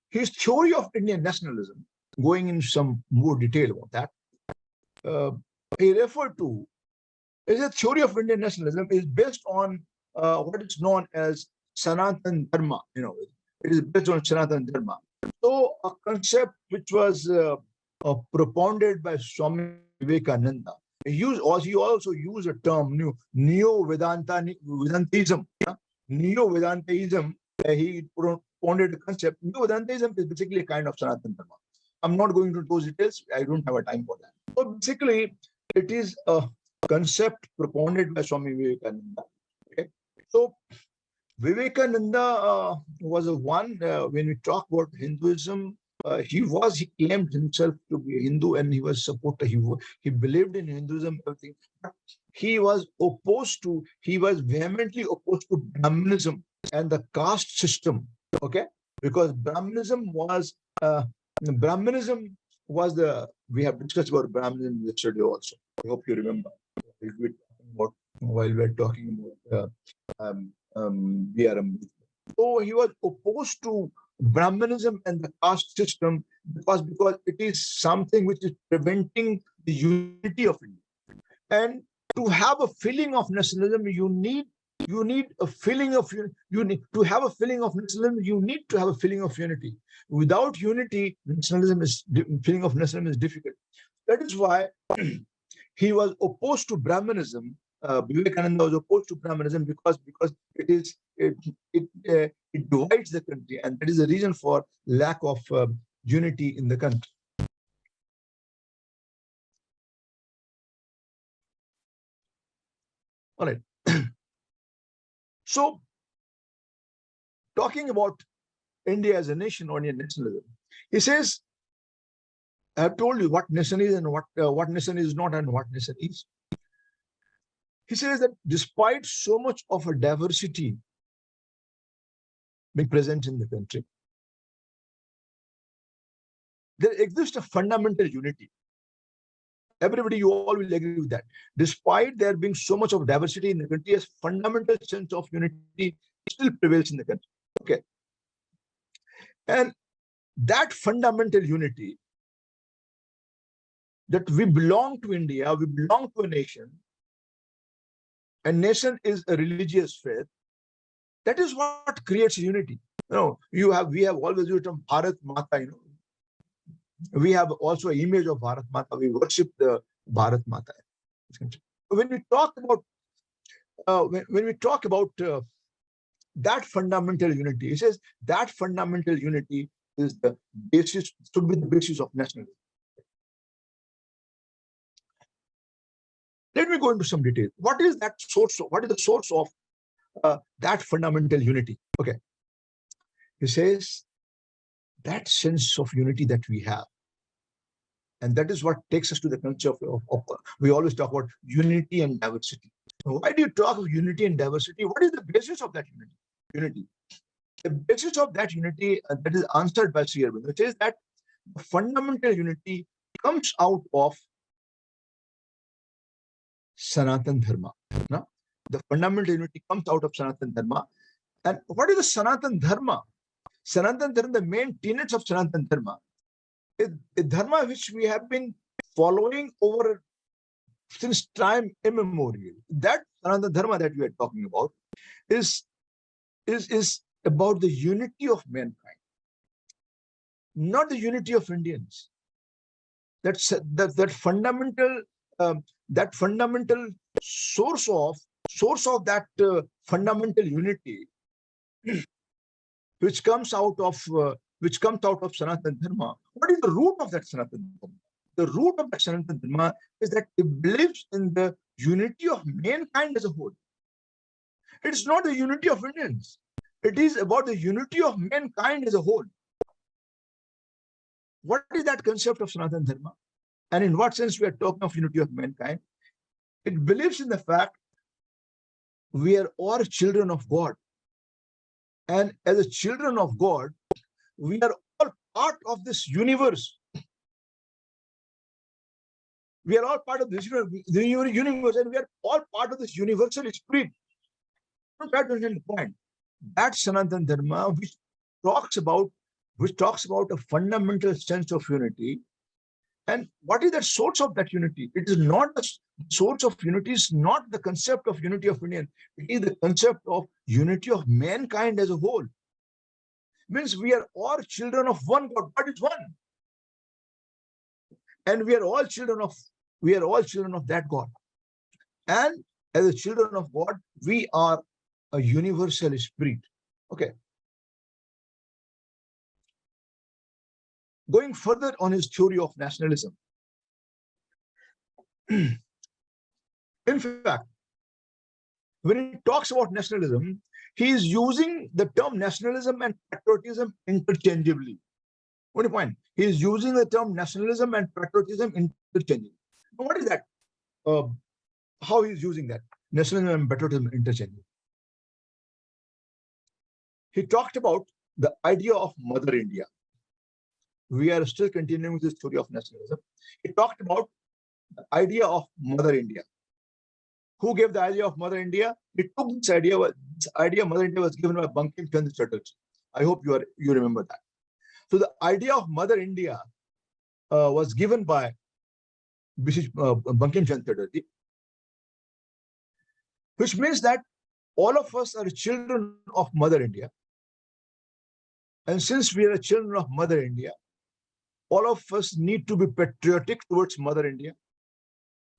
his theory of Indian nationalism, going into some more detail about that, he referred to is a theory of Indian nationalism is based on what is known as Sanatan Dharma. It is based on Sanatan Dharma. So a concept which was propounded by Swami Vivekananda. He also used a term, Neo-Vedantism. Neo-Vedantism, he propounded a concept. Neo-Vedantism is basically a kind of Sanatan Dharma. I'm not going into those details. I don't have a time for that. So basically, it is a concept propounded by Swami Vivekananda. Okay. So Vivekananda was a one, when we talk about Hinduism, he claimed himself to be a Hindu, and he was supporter. He believed in Hinduism, everything. But he was vehemently opposed to Brahmanism and the caste system. Okay, because Brahmanism was we have discussed about Brahmanism yesterday also. I hope you remember. While we're talking about BRM. So he was opposed to Brahmanism and the caste system because it is something which is preventing the unity of India. And to have a feeling of nationalism, you need a feeling of to have a feeling of nationalism. You need to have a feeling of unity. Without unity, feeling of nationalism is difficult. That is why he was opposed to Brahmanism. Vivekananda was opposed to Brahmanism because it divides the country, and that is the reason for lack of unity in the country. All right. So, talking about India as a nation or Indian nationalism, he says, I have told you what nation is and what nation is not and what nation is. He says that despite so much of a diversity being present in the country, there exists a fundamental unity. Everybody, you all will agree with that. Despite there being so much of diversity in the country, a fundamental sense of unity still prevails in the country. Okay. And that fundamental unity, that we belong to India, we belong to a nation is a religious faith, that is what creates unity. We have always used term Bharat Mata, we have also an image of Bharat Mata. We worship the Bharat Mata. When we talk about that fundamental unity, he says that fundamental unity is the basis, should be the basis of nationalism. Let me go into some detail. What is that source? What is the source of that fundamental unity? Okay. He says that sense of unity that we have, and that is what takes us to the concept of we always talk about unity and diversity. So why do you talk of unity and diversity? What is the basis of that unity? The basis of that unity that is answered by Sri Aurobindo, which is that the fundamental unity comes out of Sanatan Dharma. No? The fundamental unity comes out of Sanatan Dharma. And what is the Sanatan Dharma? Sanatan Dharma, the main tenets of Sanatan Dharma, is a dharma which we have been following over since time immemorial. That Sanatan Dharma that we are talking about is about the unity of mankind, not the unity of Indians. That fundamental source of that fundamental unity, which comes out of Sanatana Dharma. What is the root of that Sanatana Dharma? The root of that Sanatana Dharma is that it believes in the unity of mankind as a whole. It's not the unity of Indians. It is about the unity of mankind as a whole. What is that concept of Sanatana Dharma? And in what sense we are talking of unity of mankind? It believes in the fact we are all children of God. And as a children of God, we are all part of this universe. We are all part of this universe, and we are all part of this universal spirit. Don't try to understand the point. That Sanatana Dharma, which talks about a fundamental sense of unity, And what is the source of that unity? It is not the source of unity, is not the concept of unity of Indian. It is the concept of unity of mankind as a whole. Means we are all children of one God. God is one. And we are all children of that God. And as the children of God, we are a universal spirit. Okay. Going further on his theory of nationalism. In fact, when he talks about nationalism, he is using the term nationalism and patriotism interchangeably. What point? He is using the term nationalism and patriotism interchangeably. Now, what is that? How he is using that? Nationalism and patriotism interchangeably. He talked about the idea of Mother India. We are still continuing with the story of nationalism. He talked about the idea of Mother India. Who gave the idea of Mother India? He took this idea. This idea of Mother India was given by Bankim Chandra Chatterjee. I hope you remember that. So the idea of Mother India was given by Bankim Chandra Chatterjee, which means that all of us are children of Mother India. And since we are children of Mother India, all of us need to be patriotic towards Mother India.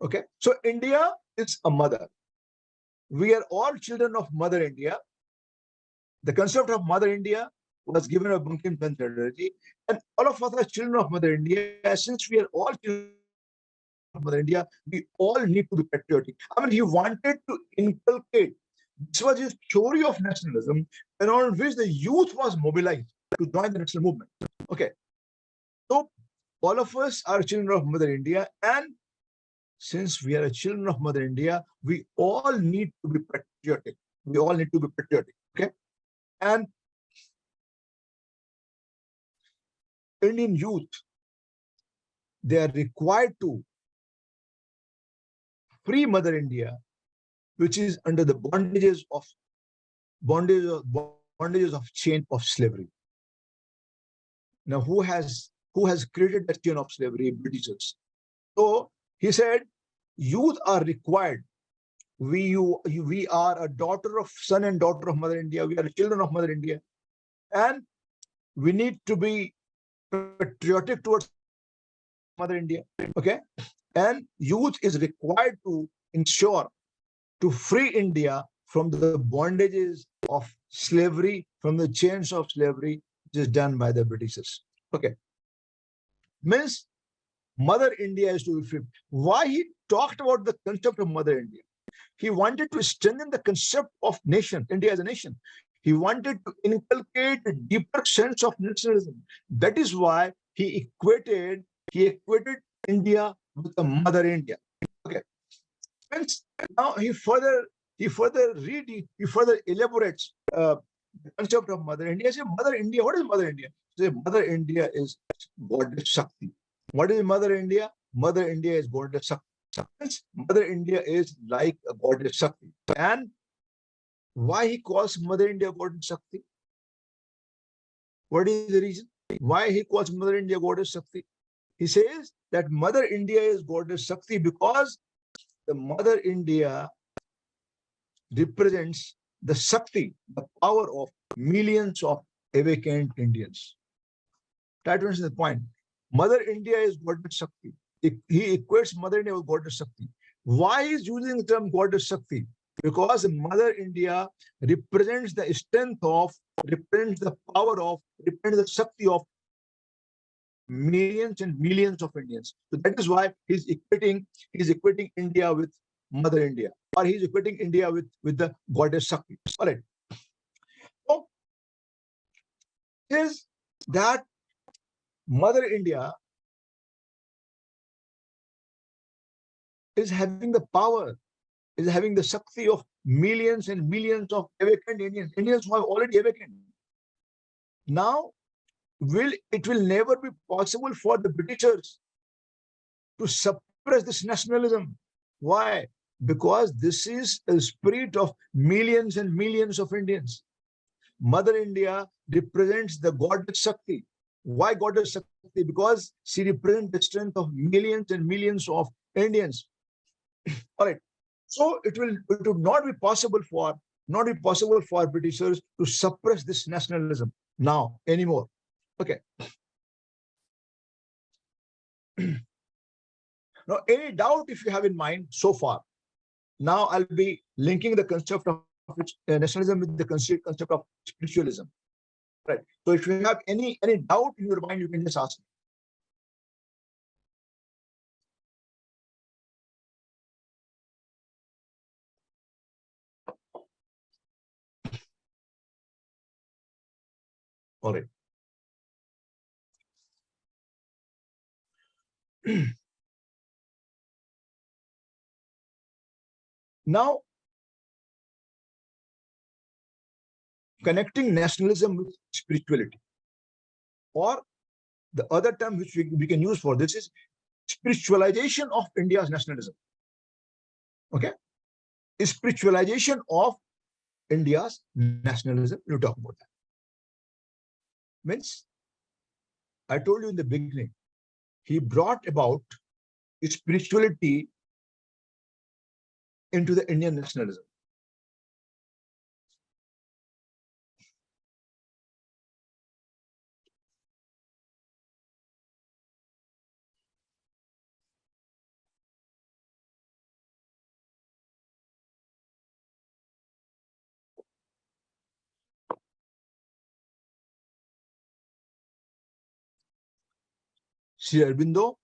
Okay, so India is a mother. We are all children of Mother India. The concept of Mother India was given by Bankim Chandra Chatterjee, and all of us are children of Mother India. Since we are all children of Mother India, we all need to be patriotic. I mean, he wanted to inculcate. This was his theory of nationalism, around which the youth was mobilized to join the national movement. Okay, so all of us are children of Mother India, and since we are children of Mother India, we all need to be patriotic. We all need to be patriotic. Okay, and Indian youth, they are required to free Mother India, which is under the bondages of chain of slavery. Now, who has created that chain of slavery? Britishers. So he said, youth are required. We are a son and daughter of Mother India. We are children of Mother India, and we need to be patriotic towards Mother India. Okay, and youth is required to ensure to free India from the bondages of slavery, from the chains of slavery, which is done by the Britishers. Okay, means Mother India is to be free. Why he talked about the concept of Mother India? He wanted to strengthen the concept of nation, India as a nation. He wanted to inculcate a deeper sense of nationalism. That is why he equated India with the Mother India. Okay. Now he further elaborates the concept of Mother India. Say, Mother India, what is Mother India? Say, Mother India is Goddess Shakti. What is Mother India? Mother India is Goddess Shakti. Mother India is like a Goddess Shakti. And why he calls Mother India Goddess Shakti? What is the reason? Why he calls Mother India Goddess Shakti? He says that Mother India is Goddess Shakti because the Mother India represents the Shakti, the power of millions of awakened Indians. That was the point. Mother India is Goddess Shakti. He equates Mother India with Goddess Shakti. Why is using the term Goddess Shakti? Because Mother India represents the strength of, represents the power of, represents the Shakti of millions and millions of Indians. So that is why he's equating India with Mother India, or he's equating India with the Goddess Shakti. All right. So is that Mother India is having the power, is having the Shakti of millions and millions of awakened Indians who have already awakened. Now, it will never be possible for the Britishers to suppress this nationalism. Why? Because this is a spirit of millions and millions of Indians. Mother India represents the Goddess Shakti. Why Goddess Shakti? Because she represents the strength of millions and millions of Indians. All right. So it would not be possible for Britishers to suppress this nationalism now anymore. Okay. Now, any doubt if you have in mind so far? Now I'll be linking the concept of nationalism with the concept of spiritualism. Right. So if you have any doubt in your mind, you can just ask me. All right. Now, connecting nationalism with spirituality, or the other term which we can use for this is spiritualization of India's nationalism. Okay? Spiritualization of India's nationalism. We'll talk about that. Means, I told you in the beginning, he brought about spirituality into the Indian nationalism. Sri Aurobindo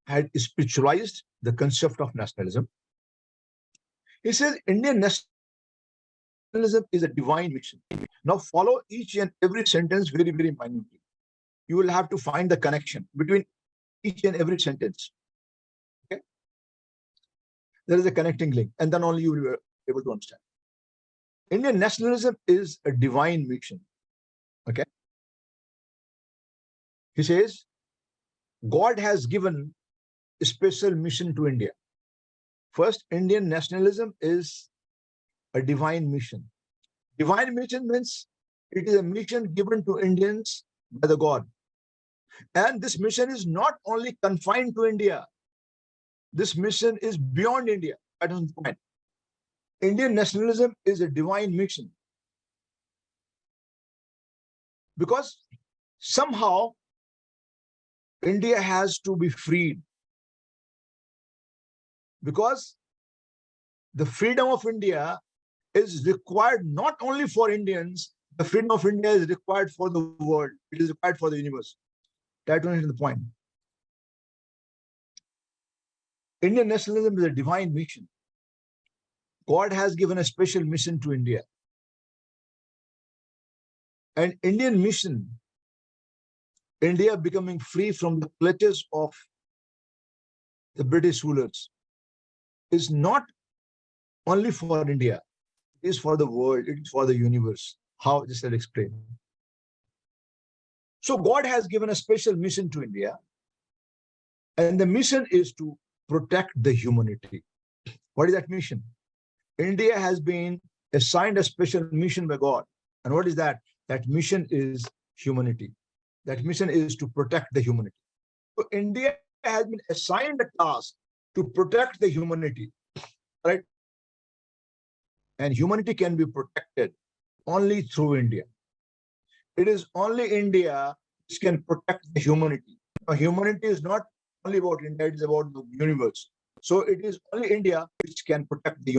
had spiritualized the concept of nationalism. He says Indian nationalism is a divine mission. Now follow each and every sentence very, very minutely. You will have to find the connection between each and every sentence. Okay? There is a connecting link, and then only you will be able to understand. Indian nationalism is a divine mission. Okay? He says, God has given a special mission to India. First, Indian nationalism is a divine mission. Divine mission means it is a mission given to Indians by the God. And this mission is not only confined to India. This mission is beyond India. That is the point. Indian nationalism is a divine mission. Because somehow India has to be freed. Because the freedom of India is required not only for Indians, the freedom of India is required for the world. It is required for the universe. That is the point. Indian nationalism is a divine mission. God has given a special mission to India. An Indian mission, India becoming free from the clutches of the British rulers, is not only for India, it is for the world, it is for the universe. How? Just I'll explain. So God has given a special mission to India, and the mission is to protect the humanity. What is that mission? India has been assigned a special mission by God. And what is that? That mission is humanity. That mission is to protect the humanity. So India has been assigned a task to protect the humanity, right? And humanity can be protected only through India. It is only India which can protect the humanity. Now, humanity is not only about India, it is about the universe. So it is only India which can protect the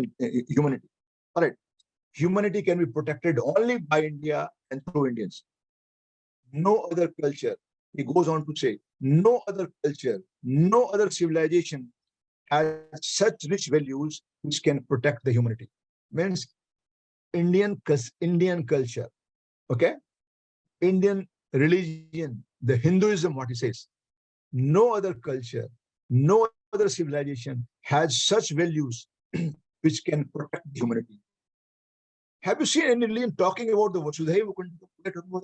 humanity. All right. Humanity can be protected only by India and through Indians. No other culture, he goes on to say, no other culture, no other civilization has such rich values which can protect the humanity. Means Indian culture, okay? Indian religion, the Hinduism, what he says, no other culture, no other civilization has such values which can protect humanity. Have you seen any religion talking about the Vasudhaiva Kutumbakam?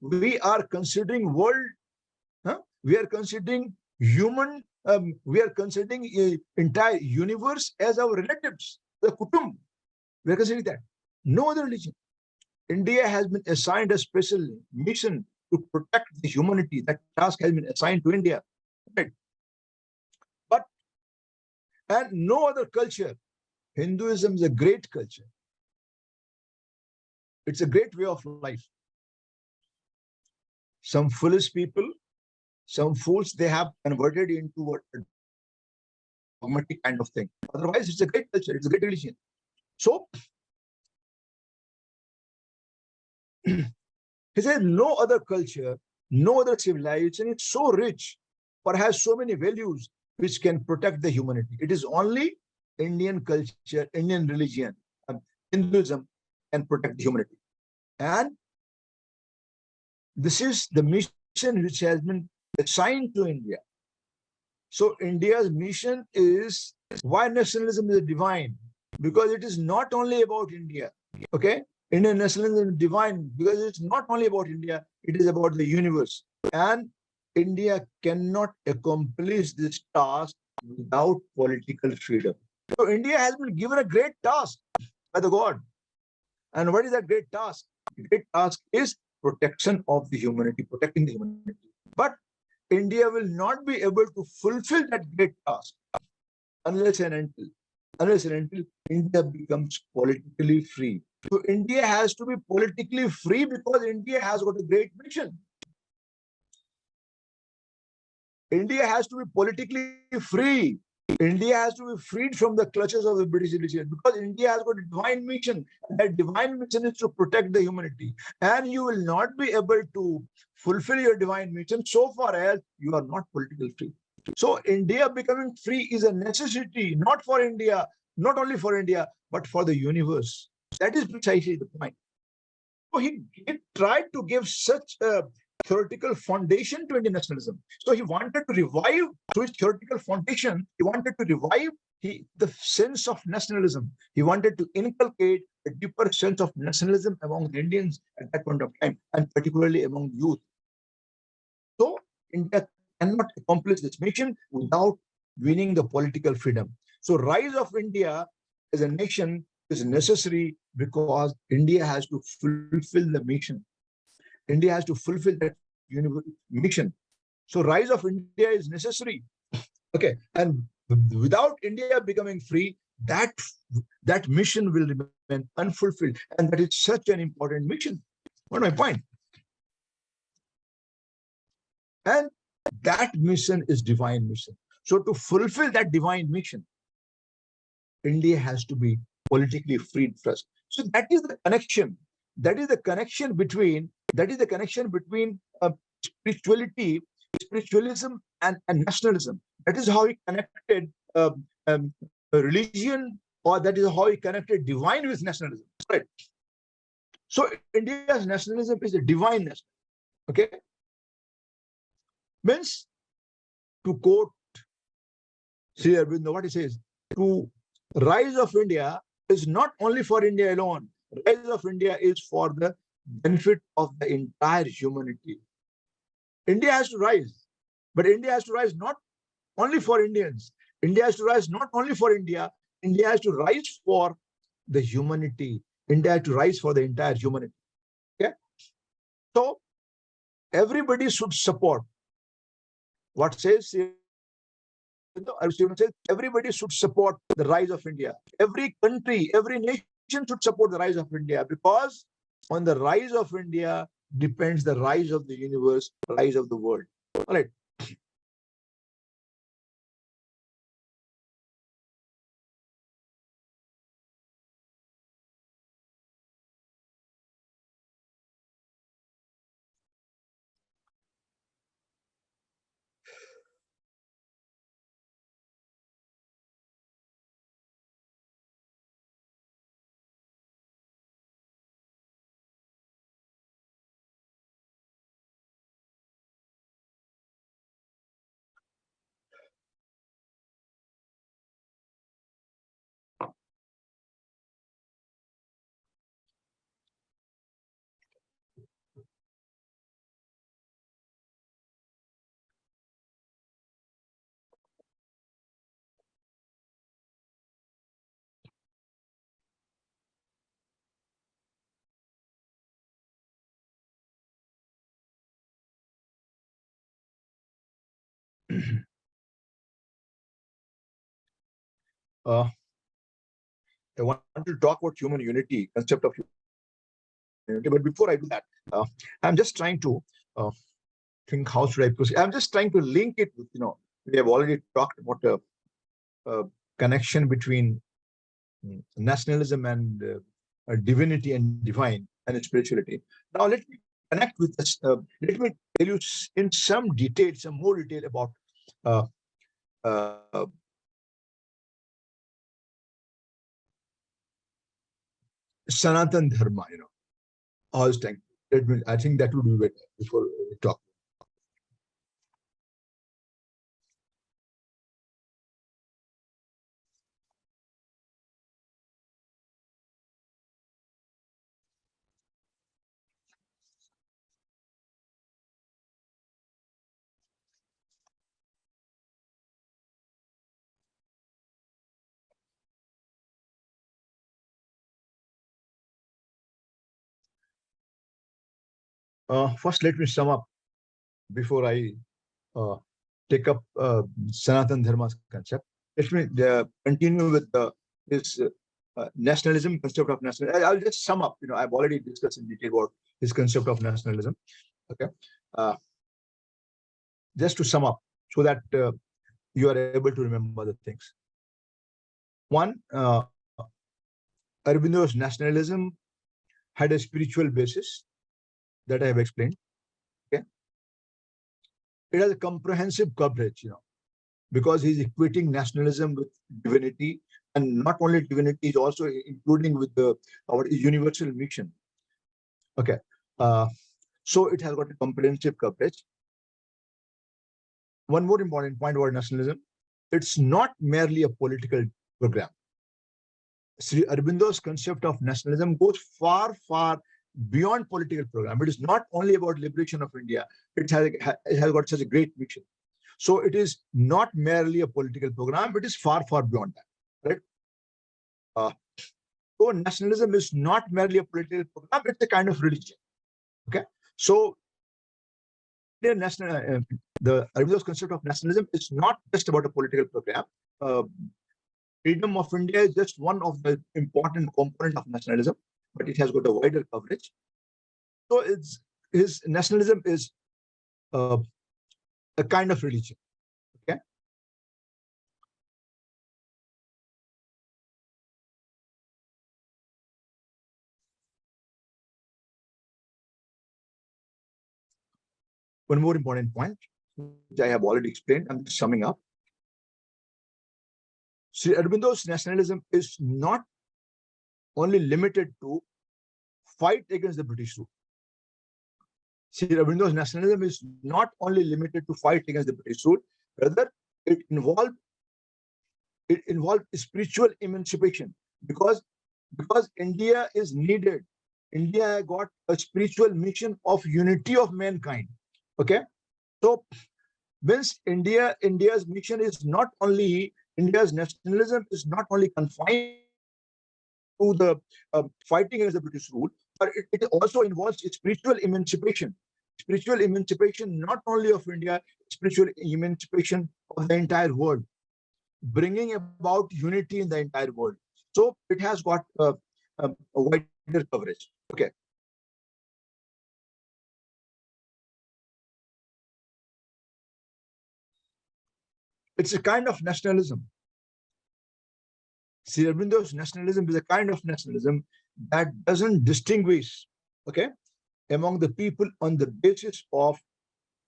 We are considering world, we are considering human, we are considering entire universe as our relatives, the Kutum. We are considering that. No other religion. India has been assigned a special mission to protect the humanity. That task has been assigned to India. Right? But, and no other culture. Hinduism is a great culture. It's a great way of life. Some foolish people, some fools, they have converted into a dogmatic kind of thing. Otherwise, it's a great culture. It's a great religion. So, he said, no other culture, no other civilization is so rich or has so many values which can protect the humanity. It is only Indian culture, Indian religion, Hinduism can protect the humanity. And this is the mission which has been assigned to India. So India's mission is why nationalism is divine, because it is not only about India. Okay, Indian nationalism is divine because it's not only about India, it is about the universe. And India cannot accomplish this task without political freedom. So India has been given a great task by the God. And what is that great task? The great task is protection of the humanity, protecting the humanity. But India will not be able to fulfill that great task unless and until India becomes politically free. So India has to be politically free because India has got a great mission. India has to be politically free. India has to be freed from the clutches of the British religion because India has got a divine mission. That divine mission is to protect the humanity. And you will not be able to fulfill your divine mission so far as you are not politically free. So India becoming free is a necessity, not for India, not only for India, but for the universe. That is precisely the point. So he tried to give such a theoretical foundation to Indian nationalism. So he wanted to revive through his theoretical foundation, he wanted to revive the sense of nationalism. He wanted to inculcate a deeper sense of nationalism among the Indians at that point of time, and particularly among youth. So India cannot accomplish this mission without winning the political freedom. So rise of India as a nation is necessary because India has to fulfill the mission. India has to fulfill that mission. So rise of India is necessary. Okay, and without India becoming free, that mission will remain unfulfilled, and that is such an important mission. What my point? And that mission is divine mission. So to fulfill that divine mission, India has to be politically freed first. So that is the connection. That is the connection between spirituality, spiritualism, and nationalism. That is how he connected religion, or that is how he connected divine with nationalism. Right. So India's nationalism is a divine nationalism. Okay. Means, to quote Sri Aurobindo, what he says, to rise of India is not only for India alone. Rise of India is for the benefit of the entire humanity. India has to rise, but India has to rise not only for Indians. India has to rise not only for India. India has to rise for the humanity. India has to rise for the entire humanity. Okay? So everybody should support what says everybody should support the rise of India. Every country, every nation should support the rise of India, because on the rise of India depends the rise of the universe, rise of the world. All right. I want to talk about human unity, concept of unity. But before I do that, I'm just trying to think how should I proceed. I'm just trying to link it with, we have already talked about a connection between nationalism and divinity and divine and spirituality. Now let me connect with this. Let me tell you in some more detail about uh, uh, Sanatan Dharma. All this time. I think that would be better before we talk. First, let me sum up before I uh, take up Sanatan Dharma's concept. Let me continue with his nationalism, concept of nationalism. I'll just sum up. I've already discussed in detail about his concept of nationalism. Okay, just to sum up, so that you are able to remember the things. One, Aurobindo's nationalism had a spiritual basis that I have explained. Okay, it has a comprehensive coverage. Because he's equating nationalism with divinity, and not only divinity, he's also including with our universal mission. Okay, so it has got a comprehensive coverage. One more important point about nationalism: it's not merely a political program. Sri Aurobindo's concept of nationalism goes far, far beyond political program. It is not only about liberation of India. It has got such a great mission. So it is not merely a political program. It is far, far beyond that. Right? So nationalism is not merely a political program. It's a kind of religion. Okay. So the Aurobindo's concept of nationalism is not just about a political program. Freedom of India is just one of the important component of nationalism, but it has got a wider coverage. So his nationalism is a kind of religion. Okay. One more important point, which I have already explained. I'm just summing up. Sri Aurobindo's nationalism is not only limited to fight against the British rule. Sri Aurobindo's nationalism is not only limited to fight against the British rule, rather it involved spiritual emancipation, because India is needed. India got a spiritual mission of unity of mankind. Okay, so means India's mission is not only, India's nationalism is not only confined to the fighting against the British rule, but it also involves spiritual emancipation. Spiritual emancipation not only of India, spiritual emancipation of the entire world, bringing about unity in the entire world. So it has got a wider coverage. Okay. It's a kind of nationalism. Sri Aurobindo's nationalism is a kind of nationalism that doesn't distinguish, okay, among the people on the basis of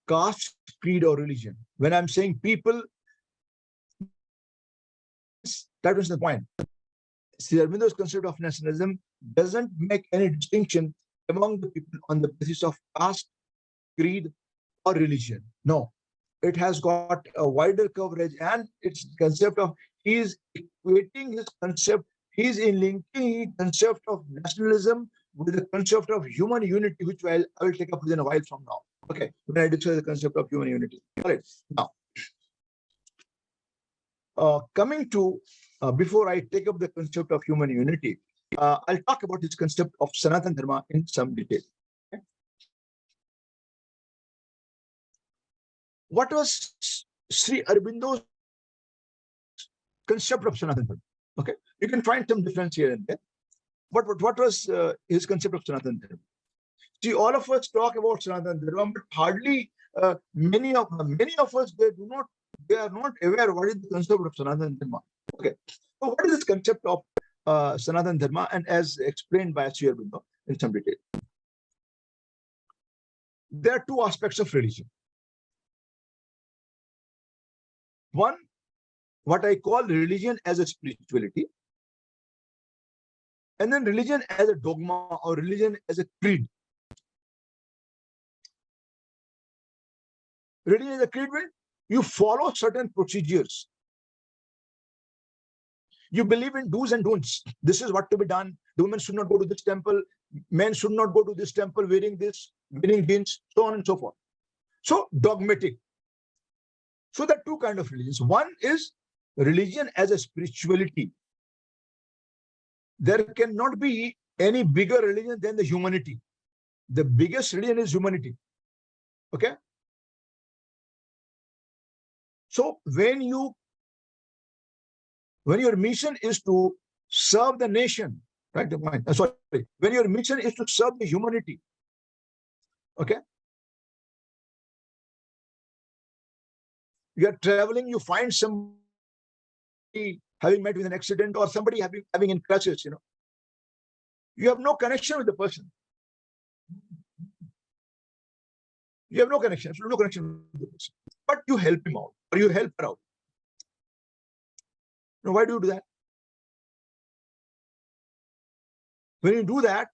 caste, creed, or religion. When I'm saying people, that was the point. Sri Aurobindo's concept of nationalism doesn't make any distinction among the people on the basis of caste, creed, or religion. No, it has got a wider coverage, and its concept of, he's equating his concept, he's linking concept of nationalism with the concept of human unity, which I will take up within a while from now. Okay, when I discuss the concept of human unity. All right, now coming to before I take up the concept of human unity, I'll talk about this concept of Sanatan Dharma in some detail. Okay? What was Sri Aurobindo's concept of Sanatana Dharma. Okay, you can find some difference here and there. But what was his concept of Sanatana Dharma? See, all of us talk about Sanatana Dharma, but hardly many of us they are not aware what is the concept of Sanatana Dharma. Okay, so what is this concept of Sanatana Dharma, and as explained by Sri Aurobindo in some detail? There are two aspects of religion. One, what I call religion as a spirituality, and then religion as a dogma or religion as a creed. Religion as a creed means you follow certain procedures. You believe in do's and don'ts. This is what to be done. The women should not go to this temple. Men should not go to this temple wearing this, wearing jeans, so on and so forth. So dogmatic. So there are two kinds of religions. One is religion as a spirituality. There cannot be any bigger religion than the humanity. The biggest religion is humanity. Okay? So when your mission is to serve the nation, right? Sorry, when your mission is to serve the humanity, okay? You are traveling, you find somebody having met with an accident or somebody having in crutches, you have no connection with the person. You have no connection with the person, but you help him out or you help her out. Now, why do you do that? When you do that,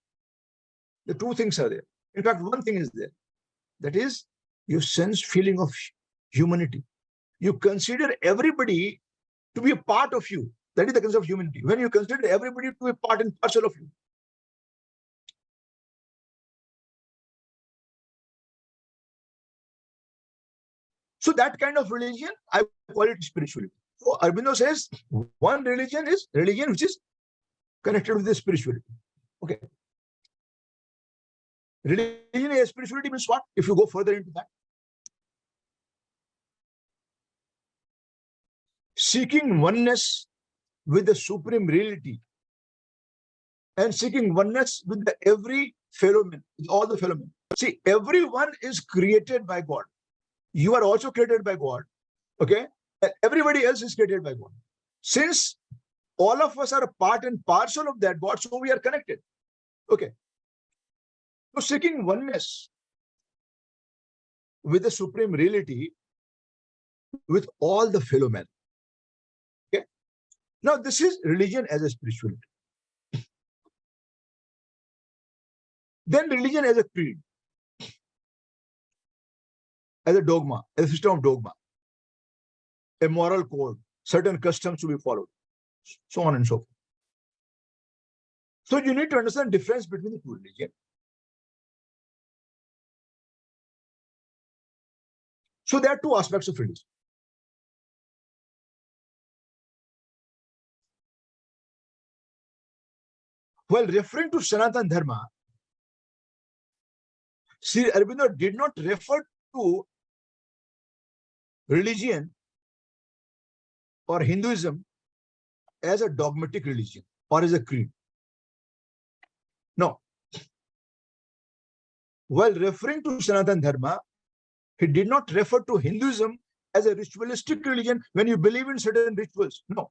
the two things are there. In fact, one thing is there. That is your sense feeling of humanity. You consider everybody to be a part of you. That is the concept of humanity. When you consider everybody to be a part and parcel of you. So that kind of religion, I call it spirituality. So Aurobindo says one religion is religion which is connected with the spirituality. Okay. Religion and spirituality means what? If you go further into that, seeking oneness with the supreme reality and seeking oneness with every fellow man, with all the fellow men. See, everyone is created by God. You are also created by God. Okay? And everybody else is created by God. Since all of us are a part and parcel of that God, so we are connected. Okay. So seeking oneness with the supreme reality with all the fellow men. Okay. Now this is religion as a spirituality. Then religion as a creed, as a dogma, as a system of dogma, a moral code, certain customs to be followed, so on and so forth. So you need to understand the difference between the two religions. So there are two aspects of religion. While referring to Sanatana Dharma, Sri Aurobindo did not refer to religion or Hinduism as a dogmatic religion or as a creed. No. While referring to Sanatana Dharma, he did not refer to Hinduism as a ritualistic religion when you believe in certain rituals. No.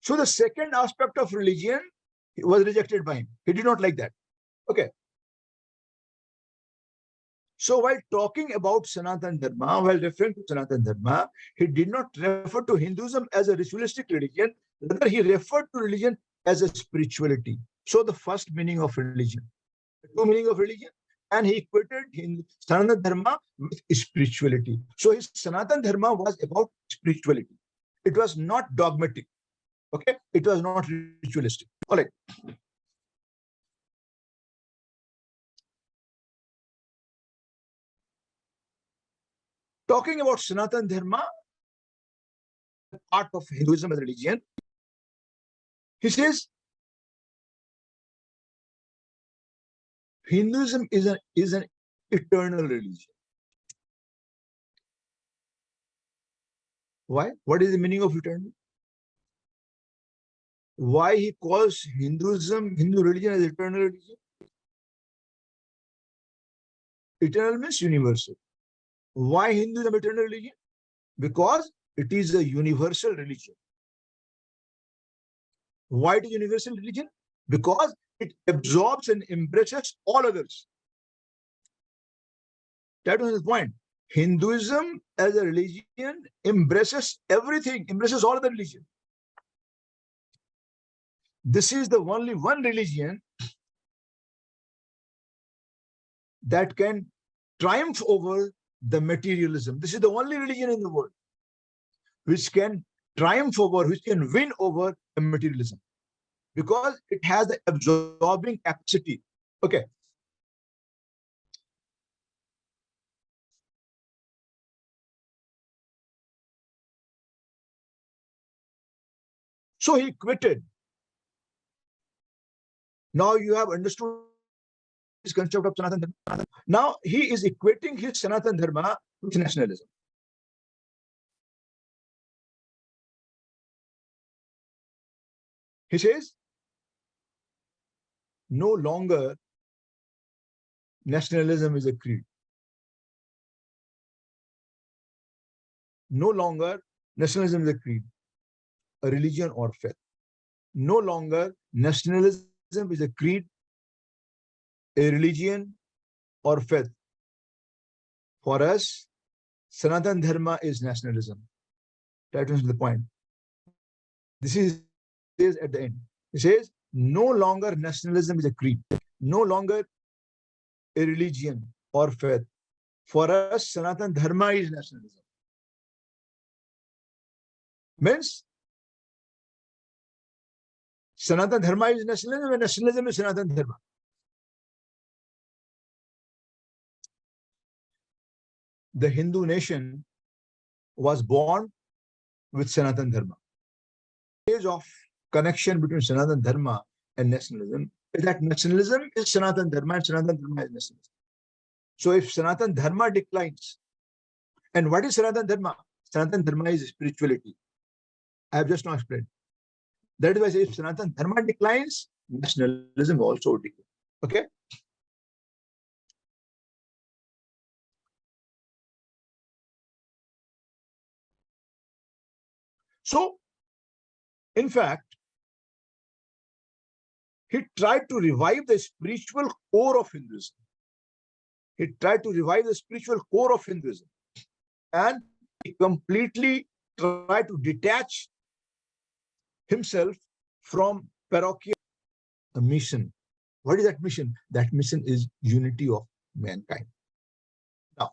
So the second aspect of religion was rejected by him. He did not like that. Okay. So while talking about Sanatana Dharma, while referring to Sanatana Dharma, he did not refer to Hinduism as a ritualistic religion. Rather, he referred to religion as a spirituality. So the first meaning of religion, the two meaning of religion, and he equated Sanatana Dharma with spirituality. So his Sanatana Dharma was about spirituality. It was not dogmatic. Okay, it was not ritualistic. All right. Talking about Sanatana Dharma, part of Hinduism as a religion, he says Hinduism is an eternal religion. Why? What is the meaning of eternal? Why he calls Hindu religion as eternal religion? Eternal means universal. Why Hinduism eternal religion? Because it is a universal religion. Why it is universal religion? Because it absorbs and embraces all others. That was the point. Hinduism as a religion embraces everything, embraces all other religion. This is the only one religion that can triumph over the materialism. This is the only religion in the world which can triumph over, which can win over the materialism, because it has the absorbing capacity. Okay. So he quitted. Now you have understood this concept of Sanatan Dharma. Now he is equating his Sanatan Dharma with nationalism. He says, no longer nationalism is a creed. No longer nationalism is a creed, a religion or faith. No longer nationalism is a creed, a religion or faith. For us, Sanatan Dharma is nationalism. That was the point. This is at the end. It says, no longer nationalism is a creed, no longer a religion or faith. For us, Sanatan Dharma is nationalism. Means, Sanatan Dharma is nationalism and nationalism is Sanatan Dharma. The Hindu nation was born with Sanatan Dharma. The stage of connection between Sanatan Dharma and nationalism is that nationalism is Sanatan Dharma and Sanatan Dharma is nationalism. So if Sanatan Dharma declines, and what is Sanatan Dharma? Sanatan Dharma is spirituality. I have just now explained. That is why I say if Sanatan Dharma declines, nationalism also declines. Okay? So, in fact, he tried to revive the spiritual core of Hinduism. He tried to revive the spiritual core of Hinduism. And he completely tried to detach himself from parochial mission. What is that mission? That mission is unity of mankind. Now,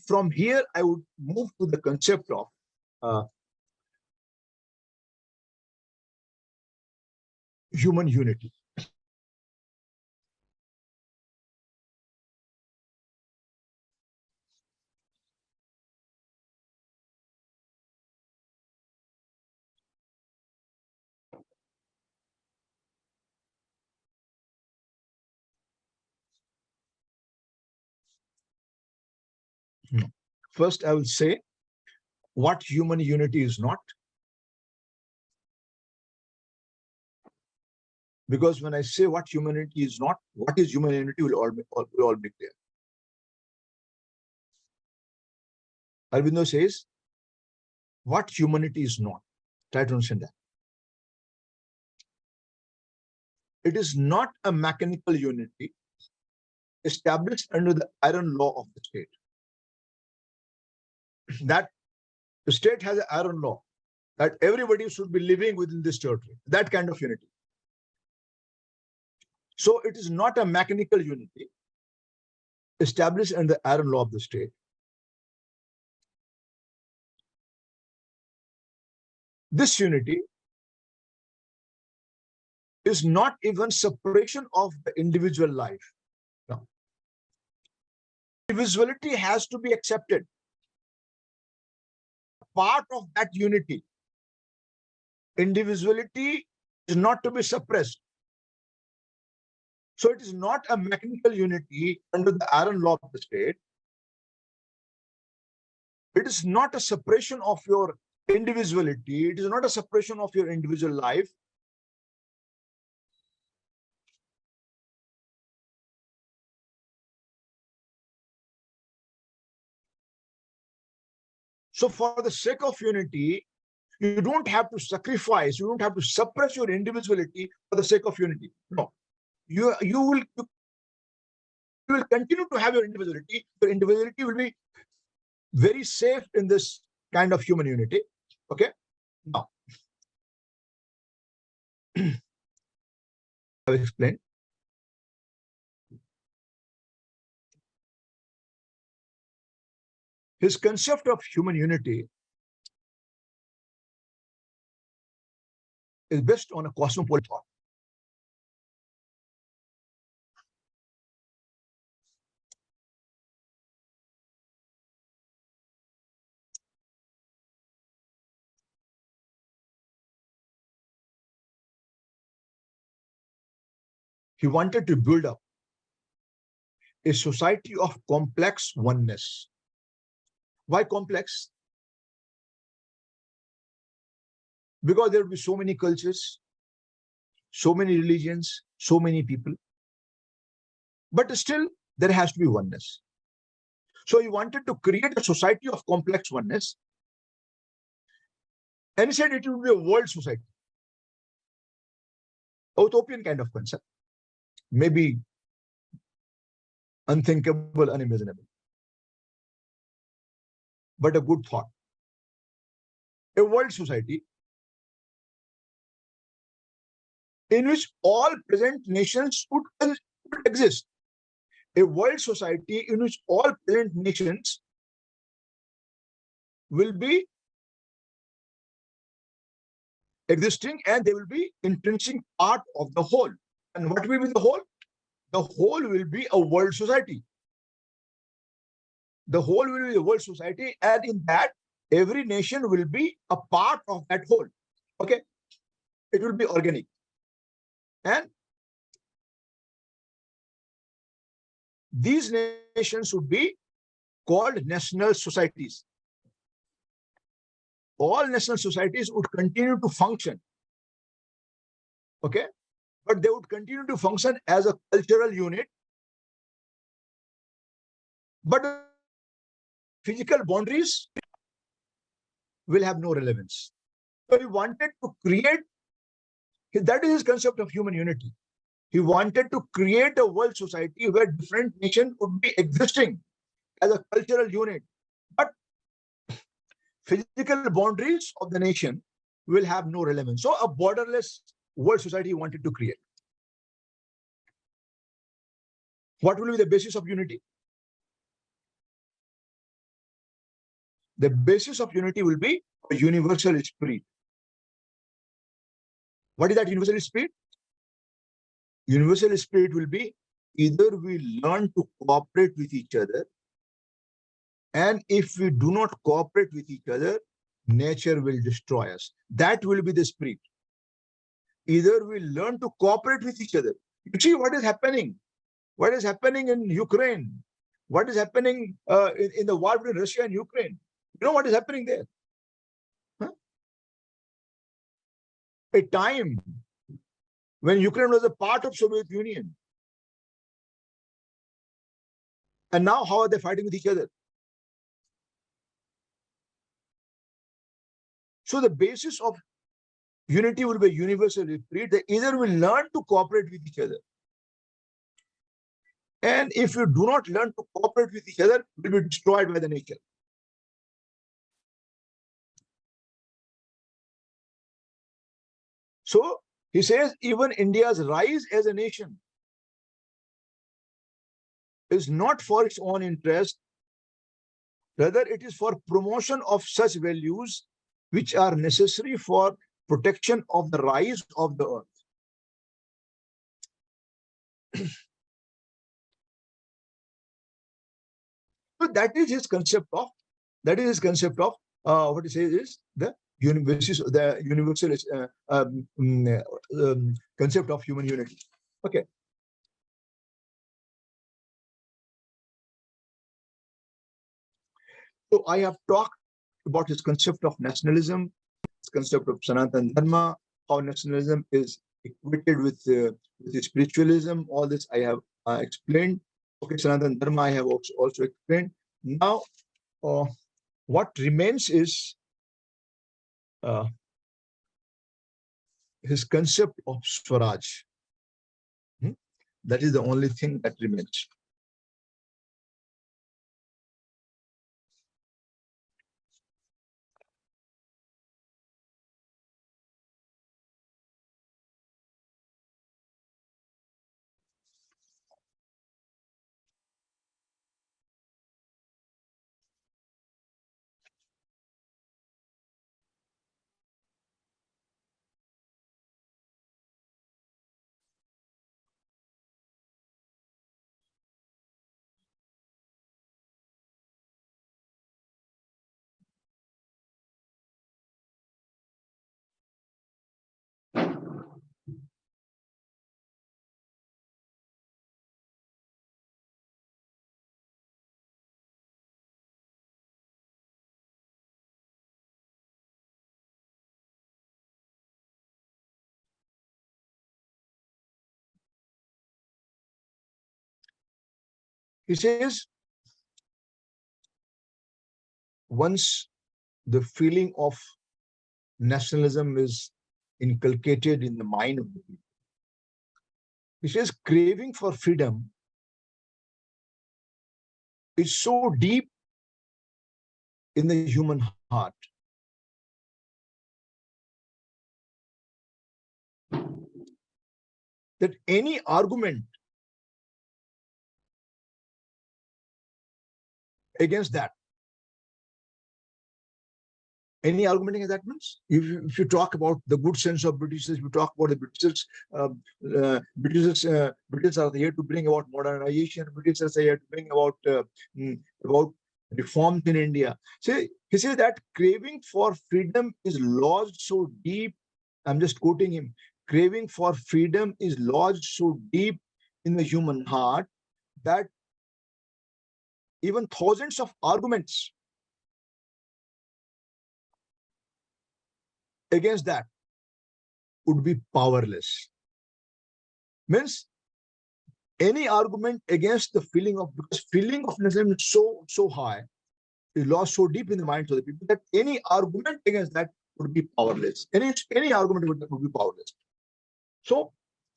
from here, I would move to the concept of human unity. First, I will say what human unity is not. Because when I say what humanity is not, what is human unity will all be clear. Aurobindo says, what humanity is not. Try to understand that. It is not a mechanical unity established under the iron law of the state. That the state has an iron law that everybody should be living within this territory. That kind of unity. So it is not a mechanical unity established under the iron law of the state. This unity is not even separation of the individual life. No. Individuality has to be accepted. Part of that unity. Individuality is not to be suppressed. So it is not a mechanical unity under the iron law of the state. It is not a separation of your individuality. It is not a separation of your individual life. So for the sake of unity, you don't have to sacrifice, you don't have to suppress your individuality for the sake of unity. No. You will continue to have your individuality. Your individuality will be very safe in this kind of human unity. Okay. Now, I've explained. His concept of human unity is based on a cosmopolitan thought. He wanted to build up a society of complex oneness. Why complex? Because there will be so many cultures, so many religions, so many people. But still, there has to be oneness. So he wanted to create a society of complex oneness. And he said it will be a world society. A utopian kind of concept. Maybe unthinkable, unimaginable. But a good thought. A world society in which all present nations would exist. A world society in which all present nations will be existing and they will be intrinsic part of the whole. And what will be the whole? The whole will be a world society. The whole will be a world society, and in that, every nation will be a part of that whole. Okay? It will be organic. And these nations would be called national societies. All national societies would continue to function. Okay? But they would continue to function as a cultural unit. But physical boundaries will have no relevance. So he wanted to create, that is his concept of human unity. He wanted to create a world society where different nations would be existing as a cultural unit. But physical boundaries of the nation will have no relevance. So a borderless world society he wanted to create. What will be the basis of unity? The basis of unity will be a universal spirit. What is that universal spirit? Universal spirit will be either we learn to cooperate with each other, and if we do not cooperate with each other, nature will destroy us. That will be the spirit. Either we learn to cooperate with each other. You see what is happening? What is happening in Ukraine? What is happening in the war between Russia and Ukraine? You know what is happening there? Huh? A time when Ukraine was a part of Soviet Union. And now how are they fighting with each other? So the basis of unity will be universal spirit. They either will learn to cooperate with each other. And if you do not learn to cooperate with each other, will be destroyed by the nature. So he says even India's rise as a nation is not for its own interest, rather it is for promotion of such values which are necessary for protection of the rise of the earth. So that is his concept of, what he says is the universal concept of human unity. Okay. So I have talked about his concept of nationalism, his concept of Sanatan Dharma, how nationalism is equated with spiritualism. All this I have explained. Okay, Sanatan Dharma I have also explained. Now, what remains is his concept of Swaraj. That is the only thing that remains. He says, once the feeling of nationalism is inculcated in the mind of the people, he says, craving for freedom is so deep in the human heart that any argument against that, any argument against that means, if you talk about the good sense of Britishers, you talk about the Britishers, British are here to bring about modernization, Britishers are here to bring about reforms in India. So he says that craving for freedom is lodged so deep, I'm just quoting him, craving for freedom is lodged so deep in the human heart that even thousands of arguments against that would be powerless. Means any argument against the feeling of, because feeling of nationalism is so high, is lost so deep in the minds of the people that any argument against that would be powerless. Any argument would be powerless. So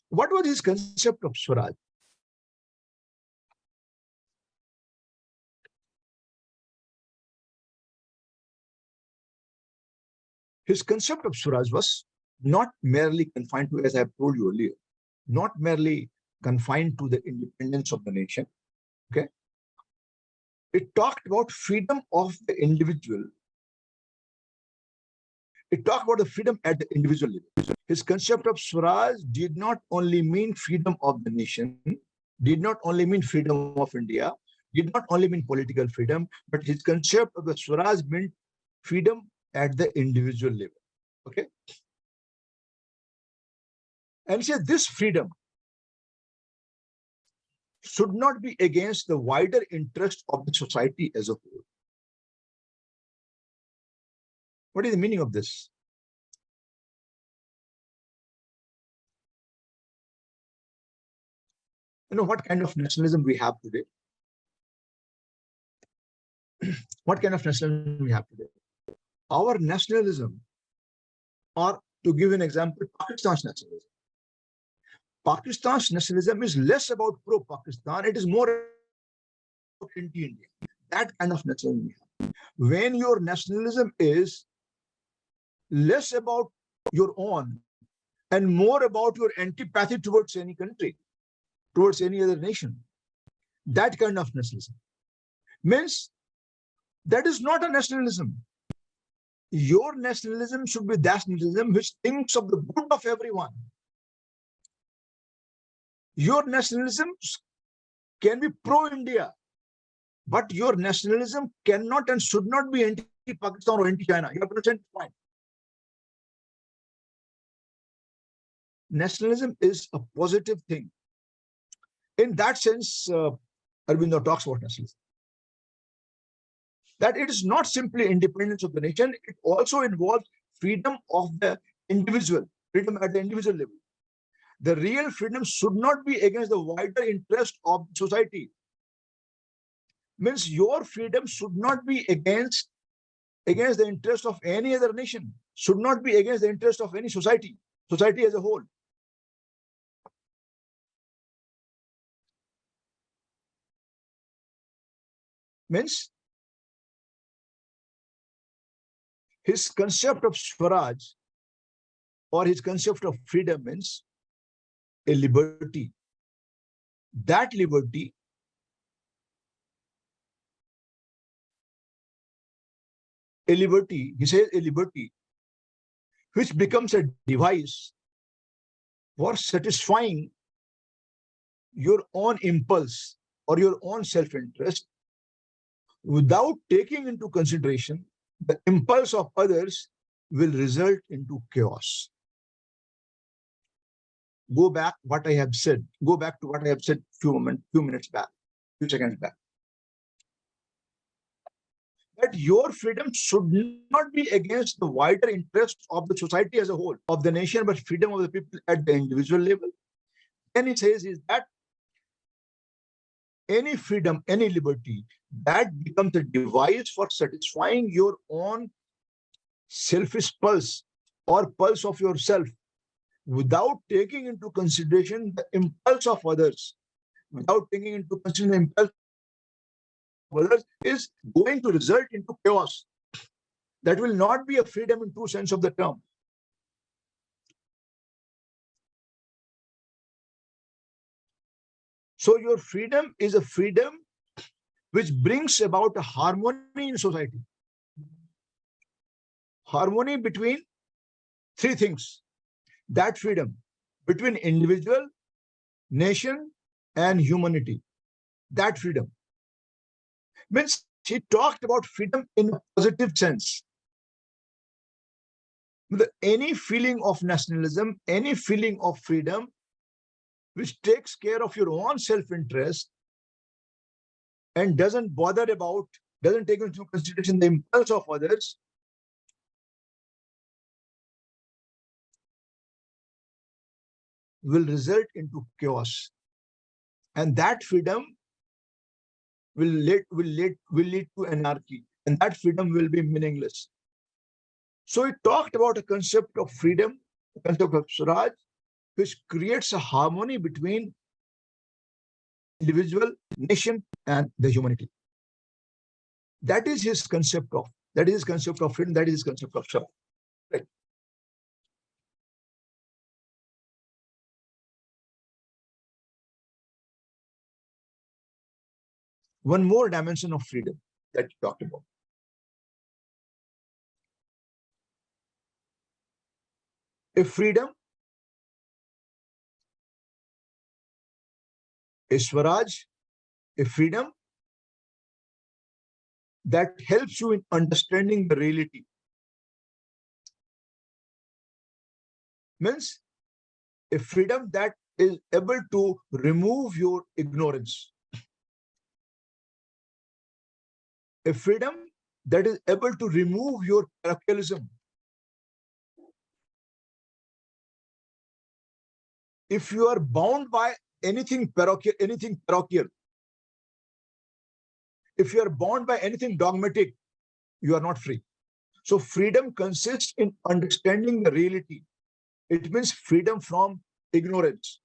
what was his concept of Swaraj? His concept of Swaraj was not merely confined to, as I have told you earlier, not merely confined to the independence of the nation. Okay. It talked about freedom of the individual. It talked about the freedom at the individual level. His concept of Swaraj did not only mean freedom of the nation, did not only mean freedom of India, did not only mean political freedom, but his concept of the Swaraj meant freedom at the individual level. Okay. And he said this freedom should not be against the wider interest of the society as a whole. What is the meaning of this? You know what kind of nationalism we have today? What kind of nationalism we have today? Our nationalism, or to give an example, Pakistan's nationalism. Pakistan's nationalism is less about pro-Pakistan, it is more about anti-India. That kind of nationalism we have. When your nationalism is less about your own and more about your antipathy towards any country, towards any other nation, that kind of nationalism means that is not a nationalism. Your nationalism should be that nationalism which thinks of the good of everyone. Your nationalism can be pro-India, but your nationalism cannot and should not be anti-Pakistan or anti-China. You have to understand the point. Nationalism is a positive thing. In that sense, Aurobindo talks about nationalism. that it is not simply independence of the nation, it also involves freedom of the individual, freedom at the individual level. The real freedom should not be against the wider interest of society. Means your freedom should not be against the interest of any other nation, should not be against the interest of any society as a whole. Means his concept of Swaraj or his concept of freedom means a liberty. That liberty he says a liberty which becomes a device for satisfying your own impulse or your own self-interest without taking into consideration the impulse of others will result into chaos. Go back to what I have said few seconds back. That your freedom should not be against the wider interests of the society as a whole, of the nation, but freedom of the people at the individual level. Then it says is that any freedom, any liberty that becomes a device for satisfying your own selfish pulse or pulse of yourself without taking into consideration the impulse of others, without taking into consideration the impulse of others, is going to result into chaos. That will not be a freedom in true sense of the term. So your freedom is a freedom which brings about a harmony in society. Harmony between three things. That freedom between individual, nation, and humanity. That freedom. Means he talked about freedom in a positive sense. Any feeling of nationalism, any feeling of freedom, which takes care of your own self-interest and doesn't take into consideration the impulse of others, will result into chaos. And that freedom will lead to anarchy. And that freedom will be meaningless. So he talked about a concept of freedom, a concept of Swaraj, which creates a harmony between individual, nation, and the humanity. That is his concept of freedom, that is his concept of Swaraj. Right. One more dimension of freedom that you talked about. A freedom, a Swaraj, a freedom that helps you in understanding the reality. Means a freedom that is able to remove your ignorance. A freedom that is able to remove your parochialism. If you are bound by anything parochial, if you are bound by anything dogmatic, you are not free. So freedom consists in understanding the reality. It means freedom from ignorance.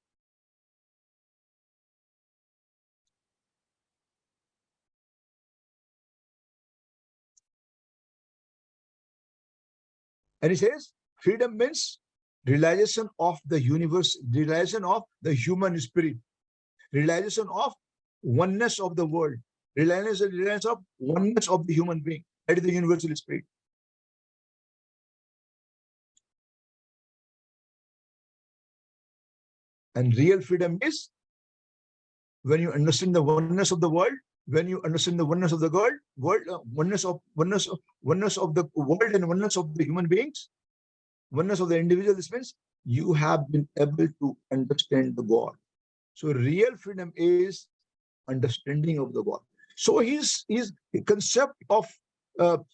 And he says, freedom means realization of the universe, realization of the human spirit, realization of oneness of the world, realization of oneness of the human being. That is the universal spirit. And real freedom is when you understand the oneness of the world, when you understand the oneness of the oneness of the world and oneness of the human beings, oneness of the individual. This means you have been able to understand the God. So real freedom is understanding of the God. So his concept of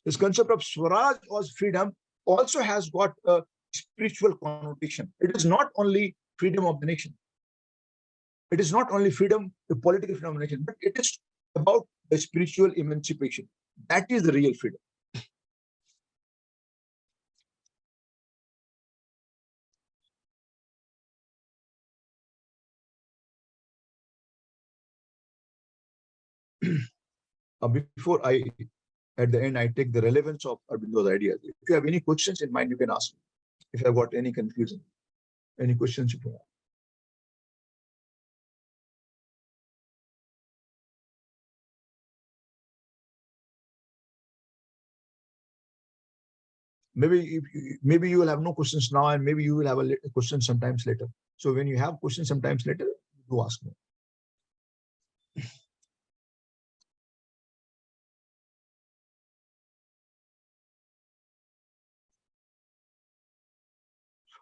this concept of Swaraj or freedom also has got a spiritual connotation. It is not only freedom of the nation. It is not only freedom, the political freedom of the nation, but it is about the spiritual emancipation. That is the real freedom. Before at the end, I take the relevance of Arbindo's ideas. If you have any questions in mind, you can ask me. If I've got any confusion, any questions you can have. Maybe you will have no questions now, and maybe you will have a question sometimes later. So when you have questions sometimes later, do ask me.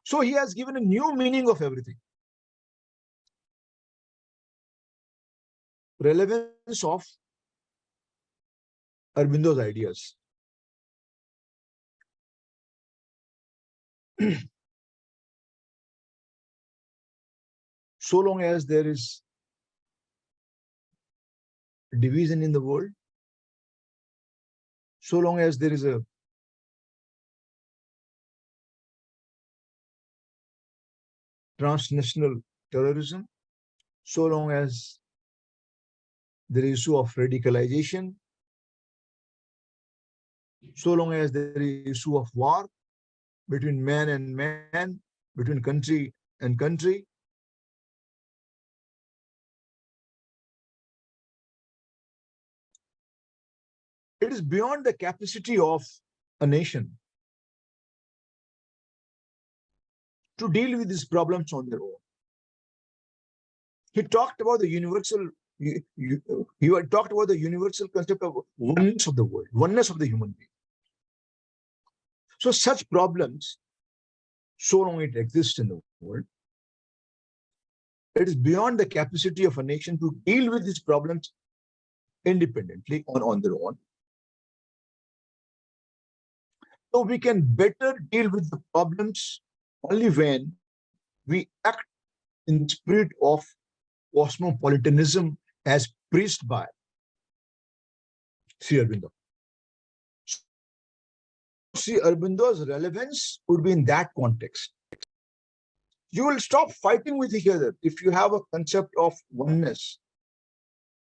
So he has given a new meaning of everything. Relevance of Arbindo's ideas. So long as there is division in the world, so long as there is a transnational terrorism, so long as there is issue of radicalization, so long as there is issue of war between man and man, between country and country, it is beyond the capacity of a nation to deal with these problems on their own. He talked about the universal, he talked about the universal concept of oneness of the world, oneness of the human being. So such problems, so long it exists in the world, it is beyond the capacity of a nation to deal with these problems independently on their own. So we can better deal with the problems only when we act in the spirit of cosmopolitanism as preached by Sri Aurobindo. Sri Aurobindo's relevance would be in that context. You will stop fighting with each other if you have a concept of oneness,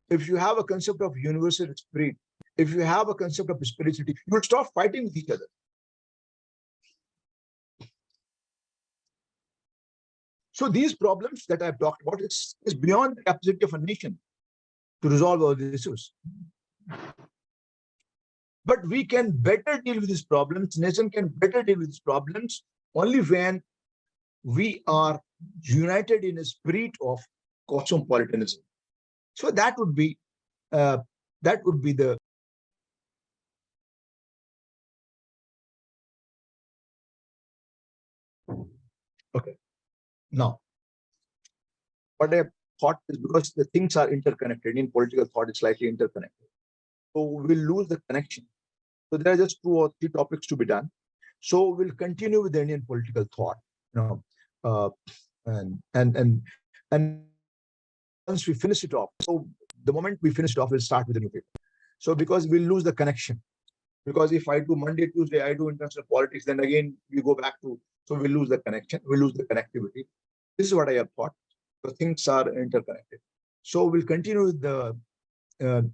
if you have a concept of universal spirit, if you have a concept of spirituality, you will stop fighting with each other. So these problems that I've talked about is beyond the capacity of a nation to resolve all these issues. But we can better deal with these problems, nation can better deal with these problems only when we are united in a spirit of cosmopolitanism. So that would be the okay. Now, what I thought is because the things are interconnected in political thought, it's slightly interconnected. So we'll lose the connection. So there are just 2 or 3 topics to be done. So we'll continue with the Indian political thought, and once we finish it off. So the moment we finish it off, we'll start with a new paper. So because we'll lose the connection. Because if I do Monday, Tuesday, I do international politics, then again we go back to, so we lose the connection, we lose the connectivity. This is what I have thought. So things are interconnected. So we'll continue with the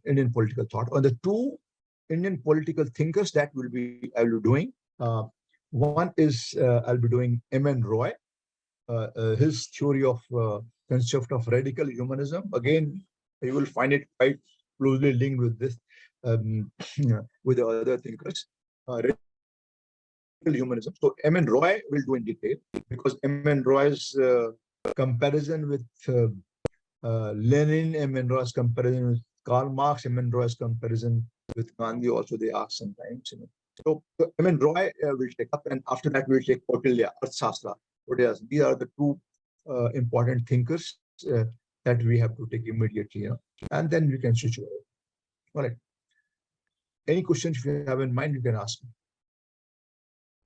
Indian political thought. On the 2 Indian political thinkers that I will be doing. One is I'll be doing M.N. Roy, his theory of concept of radical humanism. Again, you will find it quite closely linked with this, with the other thinkers. Radical humanism. So M.N. Roy will do in detail because M.N. Roy's comparison with Lenin, M.N. Roy's comparison with Karl Marx, M.N. Roy's comparison with Gandhi also they ask sometimes. So M.N. Roy will take up, and after that we'll take Kautilya, Arthashastra. These are the 2 important thinkers that we have to take immediately, and then we can switch over. All right. Any questions if you have in mind, you can ask me.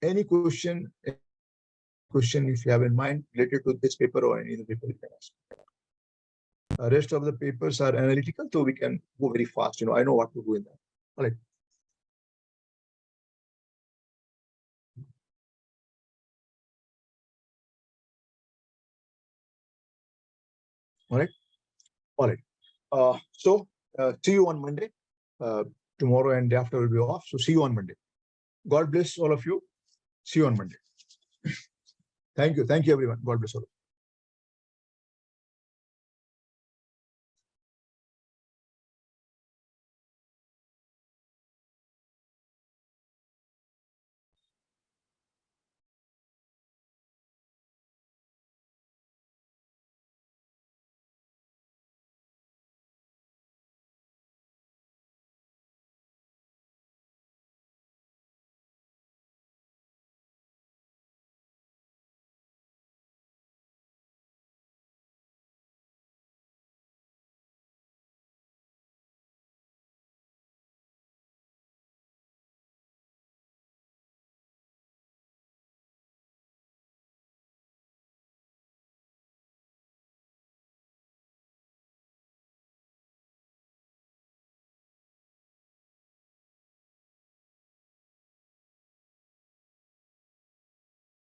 Any question if you have in mind related to this paper or any other paper, you can ask. The rest of the papers are analytical, so we can go very fast. I know what to do in that. All right. All right. All right. See you on Monday. Tomorrow and day after will be off. So see you on Monday. God bless all of you. See you on Monday. Thank you. Thank you, everyone. God bless all of you.